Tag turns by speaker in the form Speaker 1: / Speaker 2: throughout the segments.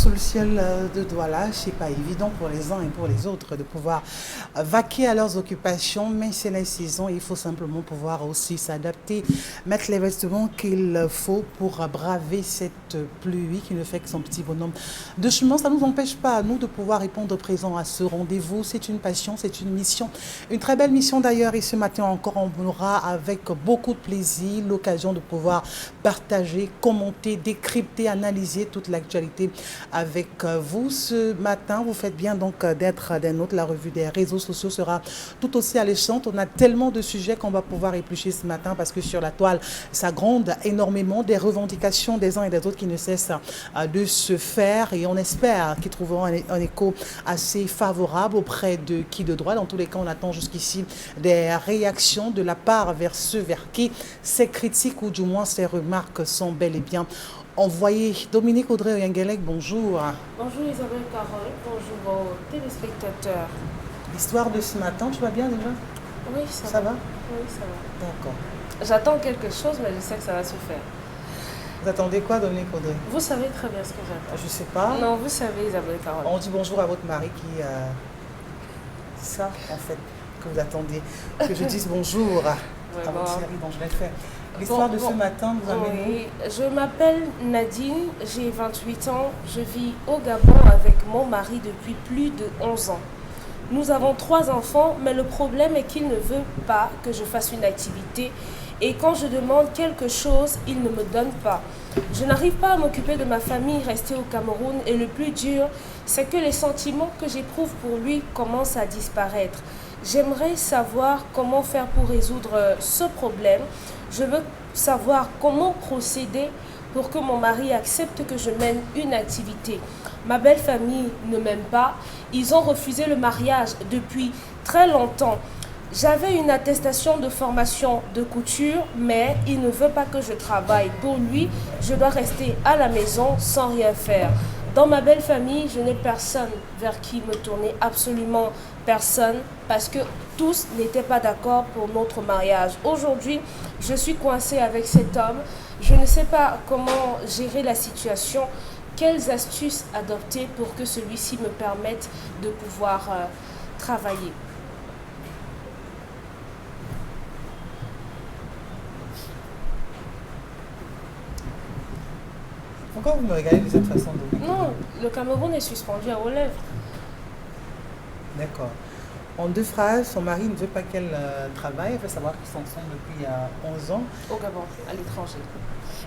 Speaker 1: sous le ciel de Douala, c'est pas évident pour les uns et pour les autres de pouvoir vaquer à leurs occupations, mais c'est la saison et il faut simplement pouvoir aussi s'adapter, mettre les vêtements qu'il faut pour braver cette pluie qui ne fait que son petit bonhomme de chemin. Ça ne nous empêche pas, nous, de pouvoir répondre présent à ce rendez-vous. C'est une passion, c'est une mission, une très belle mission d'ailleurs. Et ce matin encore, on aura avec beaucoup de plaisir l'occasion de pouvoir partager, commenter, décrypter, analyser toute l'actualité avec vous. Ce matin, vous faites bien donc d'être des nôtres. La revue des réseaux sociaux sera tout aussi alléchante. On a tellement de sujets qu'on va pouvoir éplucher ce matin parce que sur la toile, ça gronde énormément des revendications des uns et des autres qui ne cessent de se faire et on espère qu'ils trouveront un écho assez favorable auprès de qui de droit. Dans tous les cas, on attend jusqu'ici des réactions de la part vers ceux vers qui ces critiques ou du moins ces remarques sont bel et bien envoyées. Dominique Audrey Oyengelek, bonjour.
Speaker 2: Bonjour Isabelle Carole, bonjour aux téléspectateurs.
Speaker 1: L'histoire de ce matin, tu vas bien déjà?
Speaker 2: Oui, ça va. Oui, ça va.
Speaker 1: D'accord.
Speaker 2: J'attends quelque chose, mais je sais que ça va se faire.
Speaker 1: Vous attendez quoi, Dominique Audrey?
Speaker 2: Vous savez très bien ce que j'attends.
Speaker 1: Je sais pas.
Speaker 2: Non, vous savez Isabelle Carole.
Speaker 1: On dit bonjour à votre mari qui... C'est ça, en fait, que vous attendiez. Que je dise bonjour à votre chérie dont je l'ai fait. L'histoire de ce matin, vous amenez
Speaker 2: Oui, je m'appelle Nadine, j'ai 28 ans, je vis au Gabon avec mon mari depuis plus de 11 ans. Nous avons 3 enfants, mais le problème est qu'il ne veut pas que je fasse une activité et quand je demande quelque chose, il ne me donne pas. Je n'arrive pas à m'occuper de ma famille restée au Cameroun et le plus dur, c'est que les sentiments que j'éprouve pour lui commencent à disparaître. J'aimerais savoir comment faire pour résoudre ce problème. Je veux savoir comment procéder pour que mon mari accepte que je mène une activité. Ma belle famille ne m'aime pas. Ils ont refusé le mariage depuis très longtemps. J'avais une attestation de formation de couture, mais il ne veut pas que je travaille. Pour lui, je dois rester à la maison sans rien faire. Dans ma belle famille, je n'ai personne vers qui me tourner, absolument personne, parce que tous n'étaient pas d'accord pour notre mariage. Aujourd'hui, je suis coincée avec cet homme. Je ne sais pas comment gérer la situation. Quelles astuces adopter pour que celui-ci me permette de pouvoir travailler?
Speaker 1: Pourquoi vous me regardez de cette façon, Dominique?
Speaker 2: Non, le Cameroun est suspendu à vos lèvres.
Speaker 1: D'accord. En 2 phrases, son mari ne veut pas qu'elle travaille. Elle veut savoir qu'ils sont ensemble depuis 11 ans.
Speaker 2: Au Gabon, à l'étranger.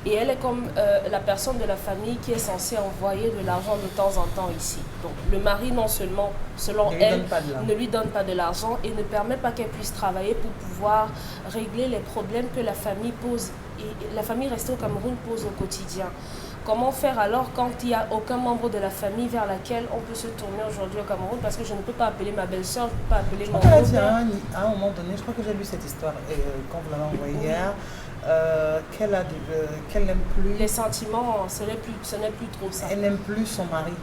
Speaker 2: Et elle est comme la personne de la famille qui est censée envoyer de l'argent de temps en temps ici. Donc le mari, non seulement, selon elle, ne lui donne pas de l'argent et ne permet pas qu'elle puisse travailler pour pouvoir régler les problèmes que la famille pose. Et la famille restée au Cameroun pose au quotidien. Comment faire alors quand il n'y a aucun membre de la famille vers laquelle on peut se tourner aujourd'hui au Cameroun? Parce que je ne peux pas appeler ma belle-sœur, je ne peux pas appeler mon
Speaker 1: beau-père. À un moment donné, je crois que j'ai lu cette histoire quand vous l'avez envoyée hier, qu'elle n'aime plus...
Speaker 2: Les sentiments, ce n'est plus trop ça.
Speaker 1: Elle n'aime plus son mari.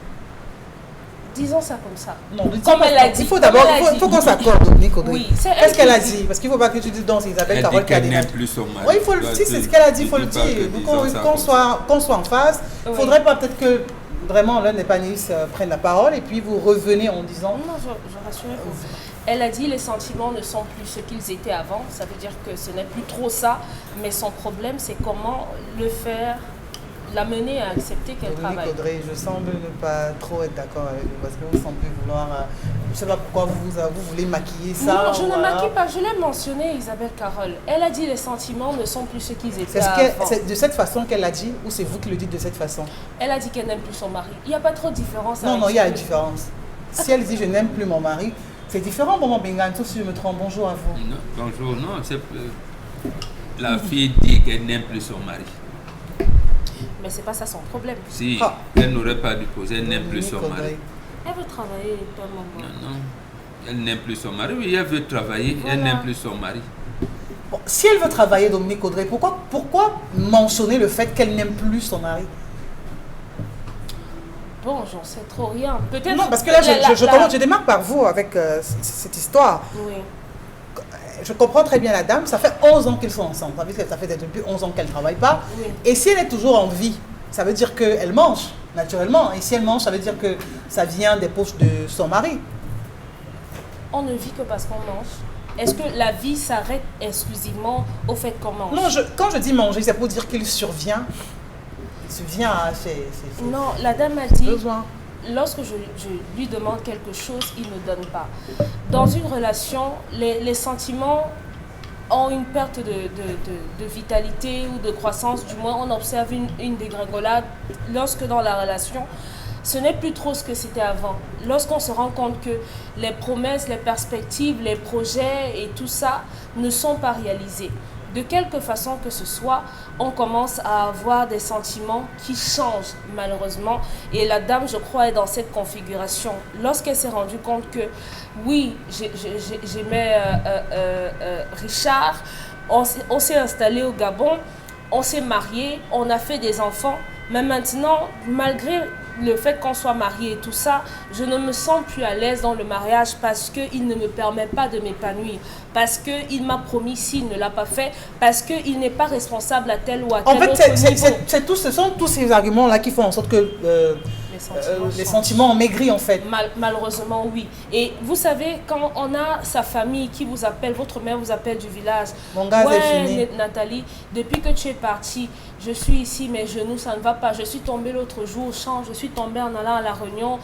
Speaker 2: Disons ça comme ça.
Speaker 1: Non,
Speaker 2: comme elle l'a dit.
Speaker 1: Il faut d'abord qu'on s'accorde, Dominique Audrey.
Speaker 2: Oui,
Speaker 1: qu'est-ce qu'elle a dit? Parce qu'il ne faut pas que tu dises dans Isabelle Carole
Speaker 3: qu'elle n'aime plus son mari.
Speaker 1: Oui, il faut le dire, c'est ce qu'elle a dit, il faut le dire. Qu'on soit en face, il ne faudrait pas peut-être que vraiment l'un des panélistes prenne la parole et puis vous revenez en disant...
Speaker 2: Non, je rassure. Elle a dit les sentiments ne sont plus ce qu'ils étaient avant. Ça veut dire que ce n'est plus trop ça. Mais son problème, c'est comment le faire, l'amener à accepter qu'elle travaille.
Speaker 1: Dominique Audrey, je semble ne pas trop être d'accord avec vous parce que vous semblez vouloir... je ne sais pas pourquoi vous voulez maquiller ça.
Speaker 2: Non, je ne maquille pas. Je l'ai mentionné, Isabelle Carole. Elle a dit les sentiments ne sont plus ce qu'ils étaient avant.
Speaker 1: C'est de cette façon qu'elle l'a dit ou c'est vous qui le dites de cette façon?
Speaker 2: Elle a dit qu'elle n'aime plus son mari. Il n'y a pas trop de différence.
Speaker 1: Non, il y a une différence. Si elle dit je n'aime plus mon mari, c'est différent, Maman Bengan, sauf si je me trompe. Bonjour à vous.
Speaker 3: Non, bonjour, non, la fille dit qu'elle n'aime plus son mari.
Speaker 2: Mais c'est pas ça son problème.
Speaker 3: Si, elle n'aurait pas dû poser, elle n'aime plus son mari.
Speaker 2: Elle veut travailler, pas maman.
Speaker 3: Non, elle n'aime plus son mari. Oui, elle veut travailler, voilà. Elle n'aime plus son mari.
Speaker 1: Bon, si elle veut travailler, Dominique Audrey, pourquoi mentionner le fait qu'elle n'aime plus son mari?
Speaker 2: Bon, j'en sais trop rien. Peut-être.
Speaker 1: Non, parce que là, je démarre par vous avec cette histoire.
Speaker 2: Oui.
Speaker 1: Je comprends très bien la dame, ça fait 11 ans qu'ils sont ensemble. Ça fait depuis 11 ans qu'elle ne travaille pas.
Speaker 2: Oui.
Speaker 1: Et si elle est toujours en vie, ça veut dire qu'elle mange. naturellement. Et si elle mange, ça veut dire que ça vient des poches de son mari.
Speaker 2: On ne vit que parce qu'on mange. Est-ce que la vie s'arrête exclusivement au fait qu'on mange?
Speaker 1: Non, quand je dis manger, c'est pour dire qu'il survient. Il survient à ses
Speaker 2: Non, la dame a dit,
Speaker 1: besoins.
Speaker 2: lorsque je lui demande quelque chose, il ne donne pas. Dans une relation, les sentiments ont une perte de vitalité ou de croissance. Du moins, on observe une dégringolade lorsque dans la relation, ce n'est plus trop ce que c'était avant. Lorsqu'on se rend compte que les promesses, les perspectives, les projets et tout ça ne sont pas réalisés. De quelque façon que ce soit, on commence à avoir des sentiments qui changent malheureusement. Et la dame, je crois, est dans cette configuration. Lorsqu'elle s'est rendue compte que, oui, j'aimais Richard, on s'est installé au Gabon, on s'est marié, on a fait des enfants. Mais maintenant, malgré le fait qu'on soit marié et tout ça, je ne me sens plus à l'aise dans le mariage parce qu'il ne me permet pas de m'épanouir, parce qu'il m'a promis s'il ne l'a pas fait, parce qu'il n'est pas responsable à tel ou à tel autre niveau.
Speaker 1: Ce sont tous ces arguments-là qui font en sorte que les sentiments ont maigri en fait.
Speaker 2: Malheureusement, oui. Et vous savez, quand on a sa famille qui vous appelle, votre mère vous appelle du village.
Speaker 1: Mon gaz est fini.
Speaker 2: Nathalie, depuis que tu es partie, je suis ici, mes genoux, ça ne va pas. Je suis tombée l'autre jour au champ, je suis tombée en allant à la réunion.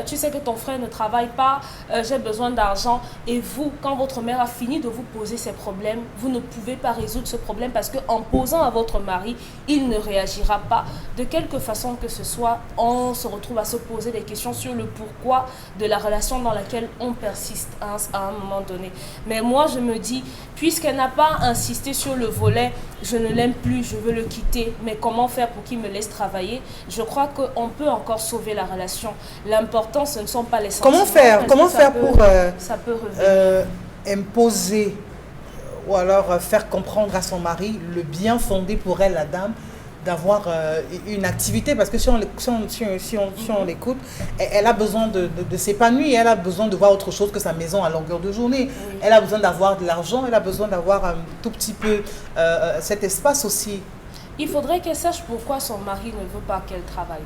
Speaker 2: Tu sais que ton frère ne travaille pas, j'ai besoin d'argent. Et vous, quand votre mère a fini de vous poser ces problèmes, vous ne pouvez pas résoudre ce problème parce qu'en posant à votre mari, il ne réagira pas. De quelque façon que ce soit, on se retrouve à se poser des questions sur le pourquoi de la relation dans laquelle on persiste à un moment donné. Mais moi, je me dis, puisqu'elle n'a pas insisté sur le volet, je ne l'aime plus, je veux le quitter, mais comment faire pour qu'il me laisse travailler? Je crois qu'on peut encore sauver la relation. L'important, ce ne sont pas les sentiments.
Speaker 1: Comment faire pour
Speaker 2: ça peut revenir.
Speaker 1: Imposer ou alors faire comprendre à son mari le bien fondé pour elle, la dame, d'avoir une activité, parce que si on l'écoute, elle a besoin de s'épanouir, elle a besoin de voir autre chose que sa maison à longueur de journée. Oui. Elle a besoin d'avoir de l'argent, elle a besoin d'avoir un tout petit peu cet espace aussi.
Speaker 2: Il faudrait qu'elle sache pourquoi son mari ne veut pas qu'elle travaille.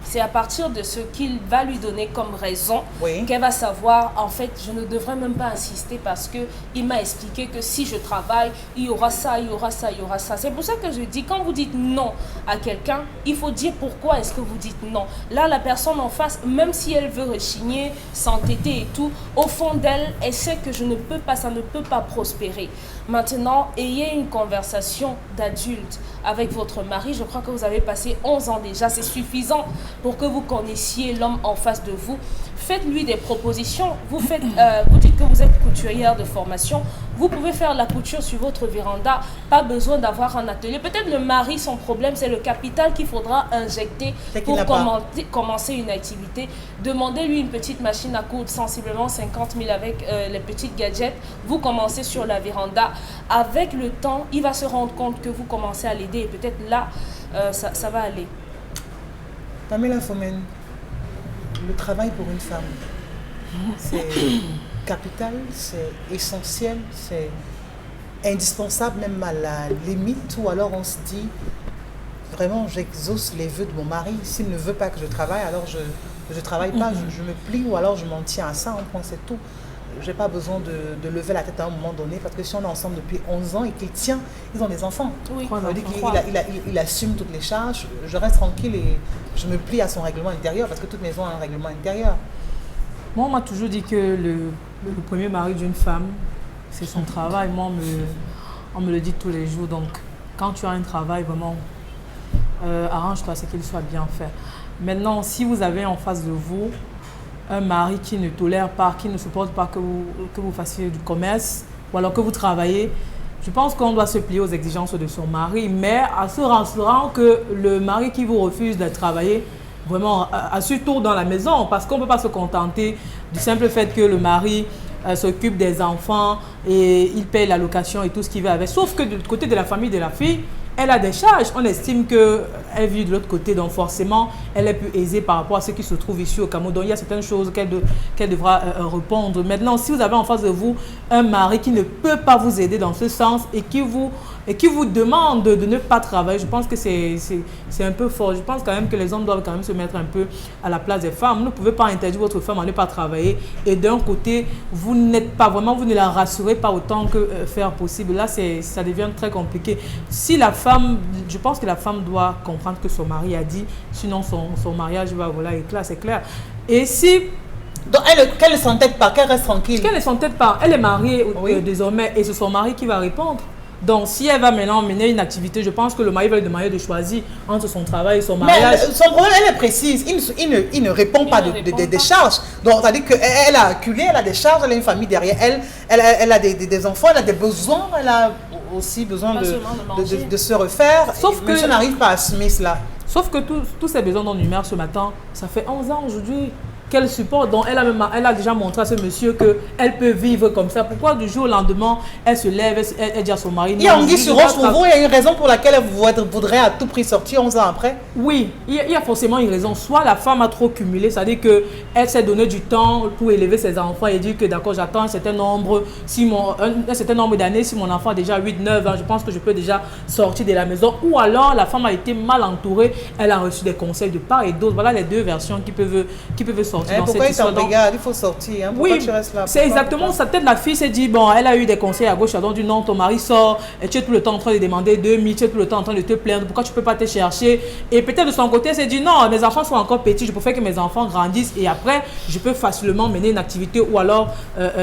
Speaker 2: C'est à partir de ce qu'il va lui donner comme raison qu'elle va savoir, en fait, je ne devrais même pas insister parce qu'il m'a expliqué que si je travaille, il y aura ça, il y aura ça, il y aura ça. C'est pour ça que je dis, quand vous dites non à quelqu'un, il faut dire pourquoi est-ce que vous dites non. Là, la personne en face, même si elle veut rechigner, s'entêter et tout, au fond d'elle, elle sait que je ne peux pas, ça ne peut pas prospérer. Maintenant, ayez une conversation d'adulte avec votre mari. Je crois que vous avez passé 11 ans déjà, c'est suffisant pour que vous connaissiez l'homme en face de vous. Faites-lui des propositions. Vous dites que vous êtes couturière de formation. Vous pouvez faire la couture sur votre véranda. Pas besoin d'avoir un atelier. Peut-être le mari, son problème, c'est le capital qu'il faudra injecter pour commencer une activité. Demandez-lui une petite machine à coudre, sensiblement 50 000 avec les petites gadgets. Vous commencez sur la véranda. Avec le temps, il va se rendre compte que vous commencez à l'aider. Et peut-être là, ça va aller.
Speaker 1: Pamela Fomen, le travail pour une femme, c'est capital, c'est essentiel, c'est indispensable même à la limite, ou alors on se dit, vraiment j'exauce les vœux de mon mari, s'il ne veut pas que je travaille, alors je ne travaille pas, je me plie, ou alors je m'en tiens à ça, on c'est tout. Je n'ai pas besoin de lever la tête à un moment donné, parce que si on est ensemble depuis 11 ans et qu'il tient, ils ont des enfants.
Speaker 2: Oui.
Speaker 1: Il assume toutes les charges, je reste tranquille et je me plie à son règlement intérieur, parce que toute maison a un règlement intérieur.
Speaker 4: Moi, on m'a toujours dit que le premier mari d'une femme, c'est son travail. Moi, on me le dit tous les jours. Donc, quand tu as un travail, vraiment, arrange-toi, c'est qu'il soit bien fait. Maintenant, si vous avez en face de vous un mari qui ne tolère pas, qui ne supporte pas que vous fassiez du commerce, ou alors que vous travaillez, je pense qu'on doit se plier aux exigences de son mari, mais à se rassurant que le mari qui vous refuse de travailler, vraiment, assure tout dans la maison, parce qu'on ne peut pas se contenter du simple fait que le mari s'occupe des enfants et il paye la location et tout ce qui va avec. Sauf que du côté de la famille de la fille, elle a des charges. On estime qu'elle vit de l'autre côté, donc forcément, elle est plus aisée par rapport à ce qui se trouve ici au Cameroun. Donc, il y a certaines choses qu'elle devra répondre. Maintenant, si vous avez en face de vous un mari qui ne peut pas vous aider dans ce sens et qui vous et qui vous demande de ne pas travailler, je pense que c'est un peu fort. Je pense quand même que les hommes doivent quand même se mettre un peu à la place des femmes. Vous ne pouvez pas interdire votre femme à ne pas travailler et d'un côté, vous n'êtes pas vraiment, vous ne la rassurez pas autant que faire possible. Là, ça devient très compliqué. Si la femme, je pense que la femme doit comprendre que son mari a dit, sinon son mariage va voler à éclat, c'est clair. Et si...
Speaker 1: Donc, qu'elle ne s'entête pas, qu'elle reste tranquille.
Speaker 4: Qu'elle ne s'entête pas. Elle est mariée
Speaker 1: Oui.
Speaker 4: désormais et c'est son mari qui va répondre. Donc, si elle va maintenant mener une activité, je pense que le mari va lui demander de choisir entre son travail et son mariage.
Speaker 1: Mais son problème, elle est précise. Il ne répond pas des charges. Donc, c'est-à-dire qu'elle a acculé, elle a des charges, elle a une famille derrière elle, elle a des enfants, elle a des besoins, elle a aussi besoin de se refaire.
Speaker 4: Sauf que...
Speaker 1: je n'arrive pas à assumer cela.
Speaker 4: Sauf que tous ces besoins dont on numère ce matin, ça fait 11 ans aujourd'hui qu'elle supporte. Donc, elle a déjà montré à ce monsieur qu'elle peut vivre comme ça. Pourquoi du jour au lendemain, elle se lève, elle dit à son mari...
Speaker 1: Il y a anguille sur roche pour vous, il y a une raison pour laquelle elle voudrait à tout prix sortir 11 ans après?
Speaker 4: Oui, il y a forcément une raison. Soit la femme a trop cumulé, c'est-à-dire qu'elle s'est donné du temps pour élever ses enfants et dit que d'accord, j'attends un certain nombre d'années, si mon enfant a déjà 8-9 ans, je pense que je peux déjà sortir de la maison. Ou alors, la femme a été mal entourée, elle a reçu des conseils de part et d'autre. Voilà les deux versions qui peuvent sortir.
Speaker 1: Pourquoi il t'en regarde? Il faut sortir. Hein? Pourquoi tu restes là?
Speaker 4: C'est exactement ça. Peut-être la fille s'est dit, bon, elle a eu des conseils à gauche, à droite, du non, ton mari sort, et tu es tout le temps en train de demander 2000, tu es tout le temps en train de te plaindre, pourquoi tu ne peux pas te chercher? Et peut-être de son côté, elle s'est dit, non, mes enfants sont encore petits, je préfère que mes enfants grandissent et après, je peux facilement mener une activité ou alors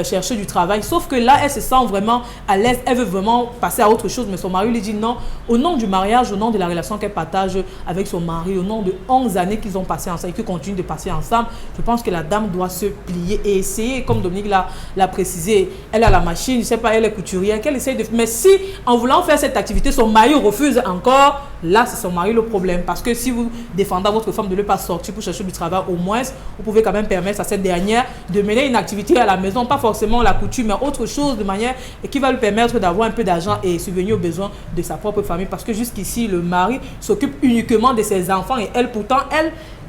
Speaker 4: chercher du travail. Sauf que là, elle se sent vraiment à l'aise, elle veut vraiment passer à autre chose, mais son mari lui dit non. Au nom du mariage, au nom de la relation qu'elle partage avec son mari, au nom de 11 années qu'ils ont passé ensemble et qu'ils continuent de passer ensemble, je pense que la dame doit se plier et essayer, comme Dominique l'a précisé, elle a la machine, je ne sais pas, elle est couturière, qu'elle essaye de... Mais si, en voulant faire cette activité, son mari refuse encore, là, c'est son mari le problème. Parce que si vous défendez à votre femme de ne pas sortir pour chercher du travail, au moins, vous pouvez quand même permettre à cette dernière de mener une activité à la maison, pas forcément la couture, mais autre chose de manière qui va lui permettre d'avoir un peu d'argent et subvenir aux besoins de sa propre famille. Parce que jusqu'ici, le mari s'occupe uniquement de ses enfants et elle, pourtant,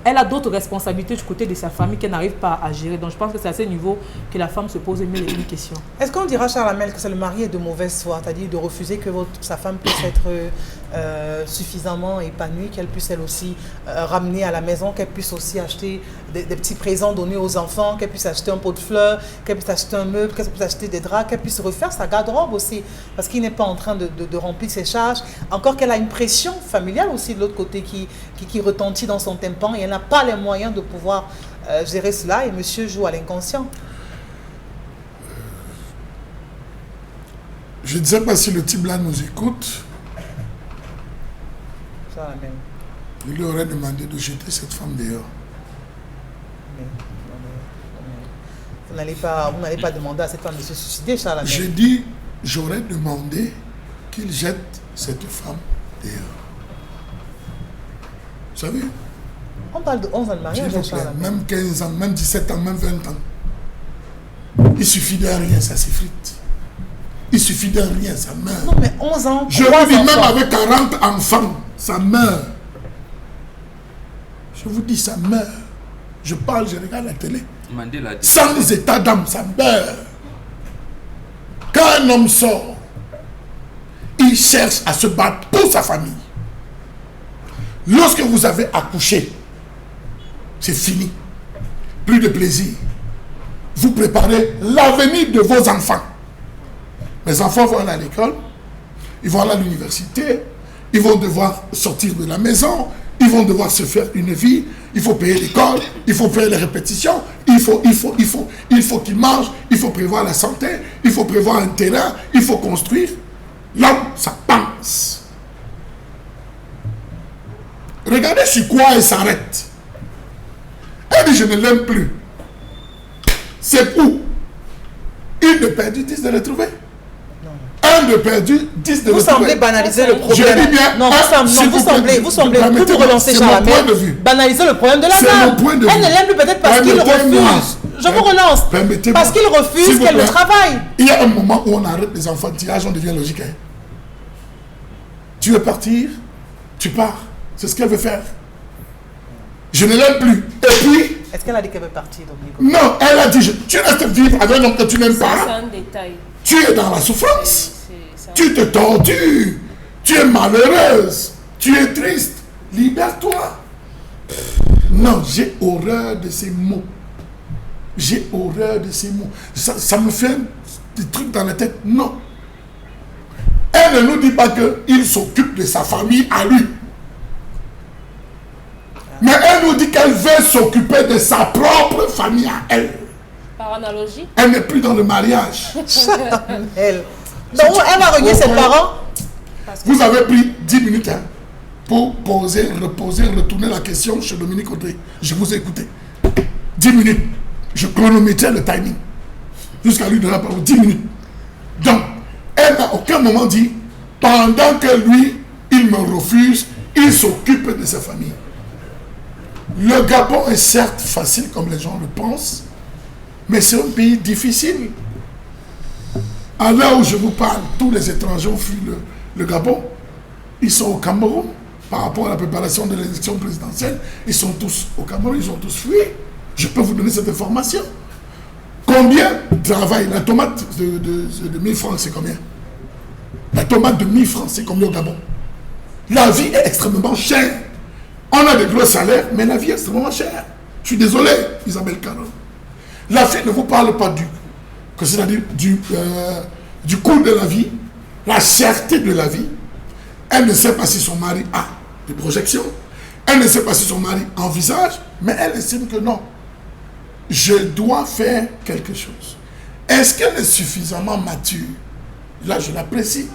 Speaker 4: elle a d'autres responsabilités du côté de sa famille qu'elle n'arrive pas à gérer. Donc je pense que c'est à ce niveau que la femme se pose mille et une questions.
Speaker 1: Est-ce qu'on dira, Charles Hamel, que c'est le mari est de mauvaise foi, c'est-à-dire de refuser que sa femme puisse être suffisamment épanouie, qu'elle puisse elle aussi ramener à la maison, qu'elle puisse aussi acheter des petits présents donnés aux enfants, qu'elle puisse acheter un pot de fleurs, qu'elle puisse acheter un meuble, qu'elle puisse acheter des draps, qu'elle puisse refaire sa garde-robe aussi, parce qu'il n'est pas en train de remplir ses charges. Encore qu'elle a une pression familiale aussi de l'autre côté qui retentit dans son tympan et elle n'a pas les moyens de pouvoir gérer cela et monsieur joue à l'inconscient.
Speaker 5: Je ne sais pas si le type là nous écoute.
Speaker 1: Ça, même.
Speaker 5: Il lui aurait demandé de jeter cette femme dehors.
Speaker 1: Vous n'allez pas demander à cette femme de se suicider, Charles.
Speaker 5: J'ai dit, j'aurais demandé qu'il jette cette femme dehors. Vous savez?
Speaker 1: On parle de 11 ans de mariage, Charles.
Speaker 5: Même 15 ans, même 17 ans, même 20 ans. Il suffit de rien, ça s'effrite. Il suffit de rien, ça meurt.
Speaker 1: Non, mais 11 ans,
Speaker 5: je vous dis, même avec 40 enfants, ça meurt. Je vous dis, ça meurt. Je parle, je regarde la télé. Sans état d'âme, ça meurt. Quand un homme sort, il cherche à se battre pour sa famille. Lorsque vous avez accouché, c'est fini. Plus de plaisir. Vous préparez l'avenir de vos enfants. Mes enfants vont aller à l'école, ils vont aller à l'université, ils vont devoir sortir de la maison, ils vont devoir se faire une vie, il faut payer l'école, il faut payer les répétitions, il faut qu'ils mangent, il faut prévoir la santé, il faut prévoir un terrain, il faut construire. L'homme, ça pense. Regardez sur quoi elle s'arrête. Elle dit, je ne l'aime plus. C'est où? Une de perdu, 10 de retrouver. Un de perdu, 10 de retrouver.
Speaker 1: Vous semblez banaliser le problème.
Speaker 5: Je dis bien,
Speaker 1: non, vous semblez pour vous relancer Charles Hamel, banaliser le problème de la dame. Elle ne l'aime plus peut-être parce qu'il refuse. Je vous relance. Parce qu'il refuse qu'elle le travaille.
Speaker 5: Il y a un moment où on arrête les enfantillages, on devient logique. Hein? Tu veux partir, tu pars. C'est ce qu'elle veut faire. Je ne l'aime plus. Et puis...
Speaker 1: Est-ce qu'elle a dit qu'elle veut partir, Dominique?
Speaker 5: Non, elle a dit, tu restes vivre avec un homme que tu n'aimes pas.
Speaker 2: C'est un détail.
Speaker 5: Tu es dans la souffrance. Tu te tortures. Tu es malheureuse. Tu es triste. Libère-toi. Non, j'ai horreur de ces mots. J'ai horreur de ces mots. Ça me fait des trucs dans la tête. Non. Elle ne nous dit pas qu'il s'occupe de sa famille à lui. Mais elle nous dit qu'elle veut s'occuper de sa propre famille à elle.
Speaker 2: Par analogie.
Speaker 5: Elle n'est plus dans le mariage.
Speaker 1: Elle. Donc, elle va renier ses parents.
Speaker 5: Vous avez pris 10 minutes pour poser, reposer, retourner la question chez Dominique Audrey. Je vous ai écouté. 10 minutes. Je chronométrais le timing. Jusqu'à lui donner la parole. 10 minutes. Donc, elle n'a aucun moment dit, pendant que lui, il me refuse, il s'occupe de sa famille. Le Gabon est certes facile comme les gens le pensent, mais c'est un pays difficile. À l'heure où je vous parle, tous les étrangers ont fui le Gabon. Ils sont au Cameroun. Par rapport à la préparation de l'élection présidentielle, ils sont tous au Cameroun, ils ont tous fui. Je peux vous donner cette information. Combien travaille la tomate de 1000 francs, c'est combien? La tomate de 1000 francs, c'est combien au Gabon? La vie est extrêmement chère. On a des gros salaires, mais la vie est extrêmement chère. Je suis désolé, Isabelle Caron. La fille ne vous parle pas c'est-à-dire du coût de la vie, la cherté de la vie. Elle ne sait pas si son mari a des projections. Elle ne sait pas si son mari envisage, mais elle estime que non. Je dois faire quelque chose. Est-ce qu'elle est suffisamment mature? Là, je l'apprécie.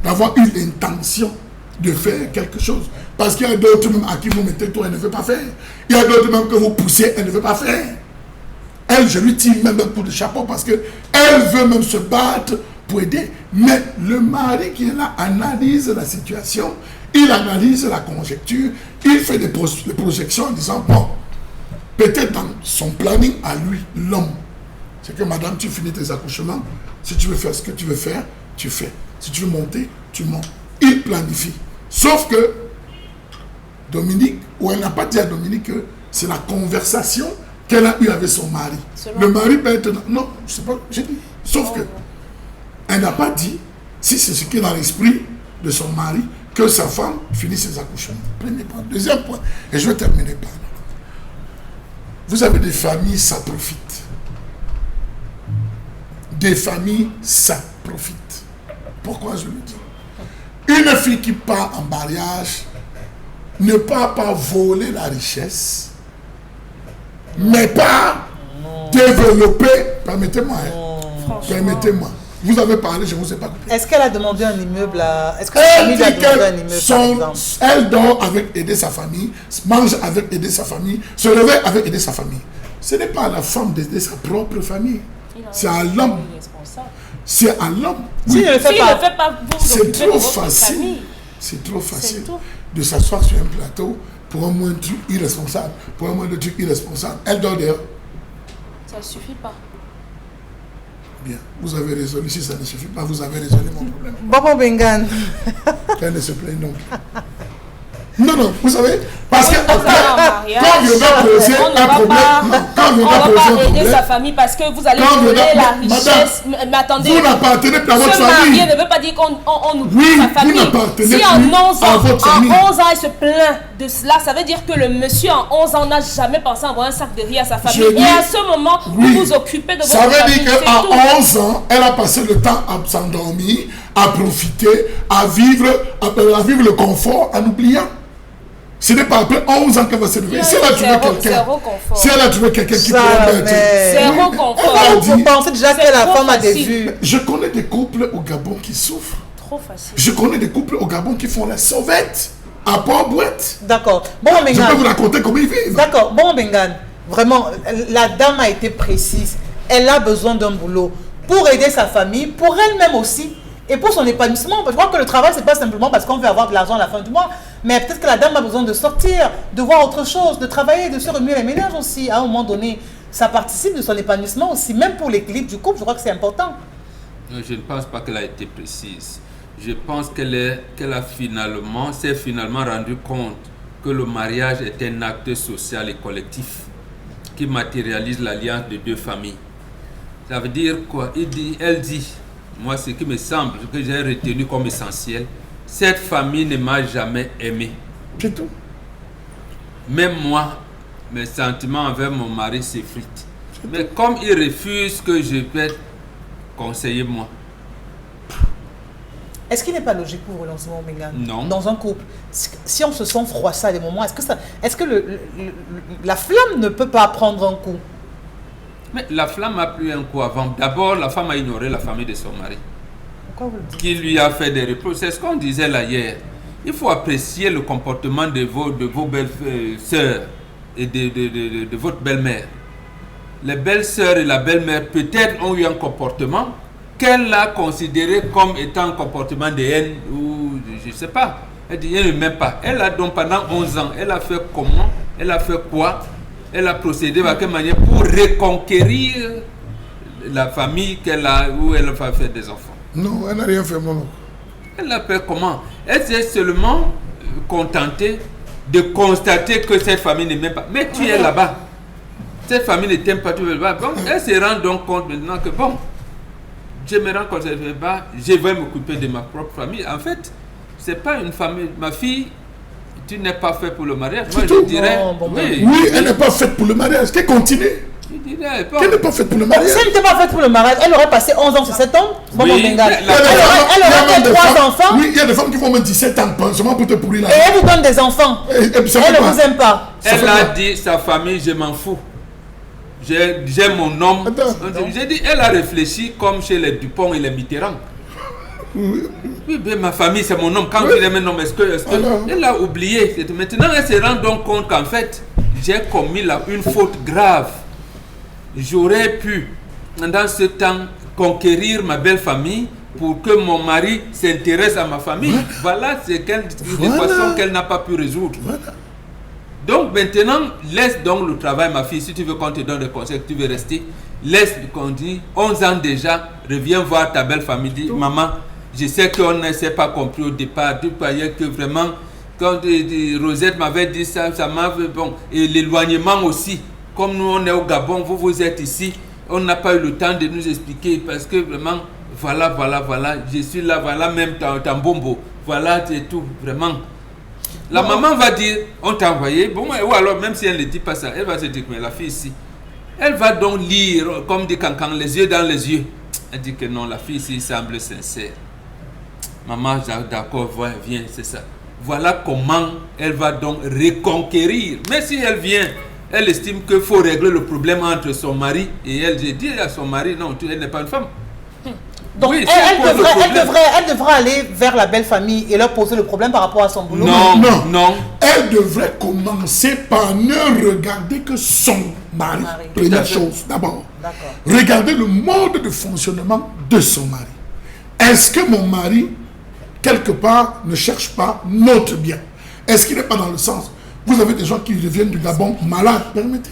Speaker 5: D'avoir eu l'intention de faire quelque chose. Parce qu'il y a d'autres même à qui vous mettez tout, elle ne veut pas faire. Il y a d'autres même que vous poussez, elle ne veut pas faire. Elle, je lui tire même un coup de chapeau parce qu'elle veut même se battre pour aider. Mais le mari qui est là analyse la situation, il analyse la conjecture, il fait des projections en disant, bon, peut-être dans son planning à lui, l'homme, c'est que madame, tu finis tes accouchements, si tu veux faire ce que tu veux faire, tu fais. Si tu veux monter, tu montes. Il planifie. Sauf que Dominique, ou elle n'a pas dit à Dominique que c'est la conversation qu'elle a eue avec son mari. Le mari peut être... Non, je ne sais pas, j'ai dit. Sauf que elle n'a pas dit, si c'est ce qui est dans l'esprit de son mari, que sa femme finisse ses accouchements. Premier point. Deuxième point, et je vais terminer par là. Vous avez des familles, ça profite. Des familles, ça profite. Pourquoi je le dis? Une fille qui part en mariage ne part pas voler la richesse, mais pas développer. Permettez-moi. Permettez-moi. Vous avez parlé, je ne vous ai pas coupé.
Speaker 1: Est-ce qu'elle a demandé un immeuble à... Est-ce que sa famille lui a demandé un immeuble, par exemple?
Speaker 5: Elle dort avec aider sa famille, mange avec aider sa famille, se réveille avec aider sa famille. Ce n'est pas à la femme d'aider sa propre famille. C'est à l'homme. C'est à l'homme.
Speaker 1: Si il ne le fait pas,
Speaker 5: c'est trop facile. C'est trop facile de s'asseoir sur un plateau pour un moindre truc irresponsable. Pour un moindre truc irresponsable. Elle dort dehors.
Speaker 2: Ça ne suffit pas.
Speaker 5: Bien. Vous avez résolu. Si ça ne suffit pas, vous avez résolu mon problème.
Speaker 1: Bobo Bengan.
Speaker 5: Elle ne se plaint donc. Non, vous savez, parce que
Speaker 2: quand
Speaker 5: on viendra poser un problème,
Speaker 2: on ne va pas aider sa famille parce que vous allez voler la richesse. Mais attendez,
Speaker 5: vous n'appartenez pas à votre famille.
Speaker 2: Ce ne veut pas dire qu'on oublie sa
Speaker 5: vous
Speaker 2: famille.
Speaker 5: n'appartenez
Speaker 2: Si en
Speaker 5: plus
Speaker 2: 11 ans,
Speaker 5: à votre famille.
Speaker 2: en 11 ans, il se plaint de cela, ça veut dire que le monsieur en 11 ans n'a jamais pensé à envoyer un sac de riz à sa famille. Et à ce moment, vous vous occupez de votre famille.
Speaker 5: Ça veut dire qu'à 11 ans, elle a passé le temps à s'endormir, à profiter, à vivre le confort en oubliant. Ce n'est pas après 11 ans qu'elle va se lever. Si elle a trouvé quelqu'un, si elle a trouvé quelqu'un qui pourrait mettre...
Speaker 2: Zéro confort.
Speaker 1: Vous pensez déjà que la femme a des vues.
Speaker 5: Je connais des couples au Gabon qui souffrent.
Speaker 2: Trop facile.
Speaker 5: Je connais des couples au Gabon qui font la sauvette à Port-Bouette.
Speaker 1: D'accord. Bon,
Speaker 5: Je peux vous raconter comment ils vivent.
Speaker 1: D'accord. Bon, Bengan, vraiment, la dame a été précise. Elle a besoin d'un boulot pour aider sa famille, pour elle-même aussi. Et pour son épanouissement, je crois que le travail, ce n'est pas simplement parce qu'on veut avoir de l'argent à la fin du mois, mais peut-être que la dame a besoin de sortir, de voir autre chose, de travailler, de se remuer les ménages aussi. À un moment donné, ça participe de son épanouissement aussi, même pour l'équilibre du couple, je crois que c'est important.
Speaker 3: Je ne pense pas qu'elle a été précise. Je pense qu'elle s'est finalement rendu compte que le mariage est un acte social et collectif qui matérialise l'alliance de deux familles. Ça veut dire quoi? Elle dit, moi ce qui me semble, ce que j'ai retenu comme essentiel, cette famille ne m'a jamais aimé.
Speaker 5: C'est tout.
Speaker 3: Même moi, mes sentiments envers mon mari s'effritent. Mais comme il refuse que je peux conseiller moi.
Speaker 1: Est-ce qu'il n'est pas logique pour vous, Lancement Oméga?
Speaker 3: Non.
Speaker 1: Dans un couple, si on se sent froissé à des moments, est-ce que la flamme ne peut pas prendre un coup?
Speaker 3: Mais la flamme a pris un coup avant. D'abord, la femme a ignoré la famille de son mari.
Speaker 1: Pourquoi vous le dites?
Speaker 3: Qui lui a fait des reproches. C'est ce qu'on disait là hier. Il faut apprécier le comportement de vos belles sœurs et de votre belle-mère. Les belles-sœurs et la belle-mère peut-être ont eu un comportement qu'elle a considéré comme étant un comportement de haine ou je ne sais pas. Elle dit, elle ne m'aime pas. Elle a donc pendant 11 ans, elle a fait comment? Elle a fait quoi? Elle a procédé de quelle manière pour reconquérir la famille où elle a fait des enfants?
Speaker 5: Non, elle n'a rien fait, maman.
Speaker 3: Elle l'a fait comment? Elle s'est seulement contentée de constater que cette famille ne m'aime pas. Mais tu es là-bas. Cette famille ne t'aime pas, tu veux pas. Bon, elle se rend donc compte maintenant que bon, je me rends compte que je vais m'occuper de ma propre famille. En fait, c'est pas une famille. Ma fille, tu n'es pas fait pour le mariage. Moi, je dirais.
Speaker 5: Oui, elle n'est pas faite pour le mariage. Qu'elle continue.
Speaker 3: Je dirais, bon.
Speaker 5: Elle n'est pas faite pour le mariage.
Speaker 1: Si elle n'était pas faite pour le mariage, elle aurait passé 11 ans sur 7 ans. Bon,
Speaker 3: Oui,
Speaker 1: Bengal.
Speaker 3: mais
Speaker 1: Elle aurait fait 3 enfants.
Speaker 5: Oui, il y a des femmes qui vont mettre 17 ans seulement pour te pourrir la
Speaker 1: Et elle vous donne des enfants.
Speaker 5: Et puis ça
Speaker 1: Elle
Speaker 5: fait
Speaker 1: ne
Speaker 5: quoi?
Speaker 1: vous aime pas.
Speaker 3: Elle a dit sa famille, je m'en fous. J'ai mon homme.
Speaker 5: Attends.
Speaker 3: J'ai dit, elle a réfléchi comme chez les Dupont et les Mitterrand. Oui, mais ma famille, c'est mon homme. Quand
Speaker 5: Oui.
Speaker 3: il est un homme, est-ce que elle a oublié? Maintenant, elle se rend donc compte qu'en fait, j'ai commis une faute grave. J'aurais pu, dans ce temps, conquérir ma belle famille pour que mon mari s'intéresse à ma famille. Voilà, c'est une équation qu'elle n'a pas pu résoudre.
Speaker 5: Voilà.
Speaker 3: Donc maintenant, laisse donc le travail, ma fille. Si tu veux qu'on te donne des conseils, que tu veux rester, laisse qu'on dit 11 ans déjà, reviens voir ta belle famille. Dis, maman, je sais qu'on ne s'est pas compris au départ. Tu croyais que vraiment, quand Rosette m'avait dit ça, ça m'avait bon. Et l'éloignement aussi. Comme nous, on est au Gabon, vous êtes ici, on n'a pas eu le temps de nous expliquer parce que vraiment, voilà, je suis là, voilà même ton bombo. Voilà, c'est tout, vraiment. La maman va dire, on t'a envoyé, bon, ou alors même si elle ne dit pas ça, elle va se dire, mais la fille ici, elle va donc lire, comme dit Cancan, les yeux dans les yeux. Elle dit que non, la fille ici semble sincère. Maman, d'accord, viens, c'est ça. Voilà comment elle va donc reconquérir. Mais si elle vient, elle estime qu'il faut régler le problème entre son mari et elle. J'ai dit à son mari, non, elle n'est pas une femme.
Speaker 1: Donc,
Speaker 3: Oui,
Speaker 1: elle devrait aller vers la belle famille et leur poser le problème par rapport à son boulot.
Speaker 3: Non.
Speaker 5: Elle devrait commencer par ne regarder que son mari. Première chose, d'abord.
Speaker 1: D'accord.
Speaker 5: Regardez le mode de fonctionnement de son mari. Est-ce que mon mari, quelque part, ne cherche pas notre bien? Est-ce qu'il n'est pas dans le sens? Vous avez des gens qui reviennent du Gabon malades, permettez,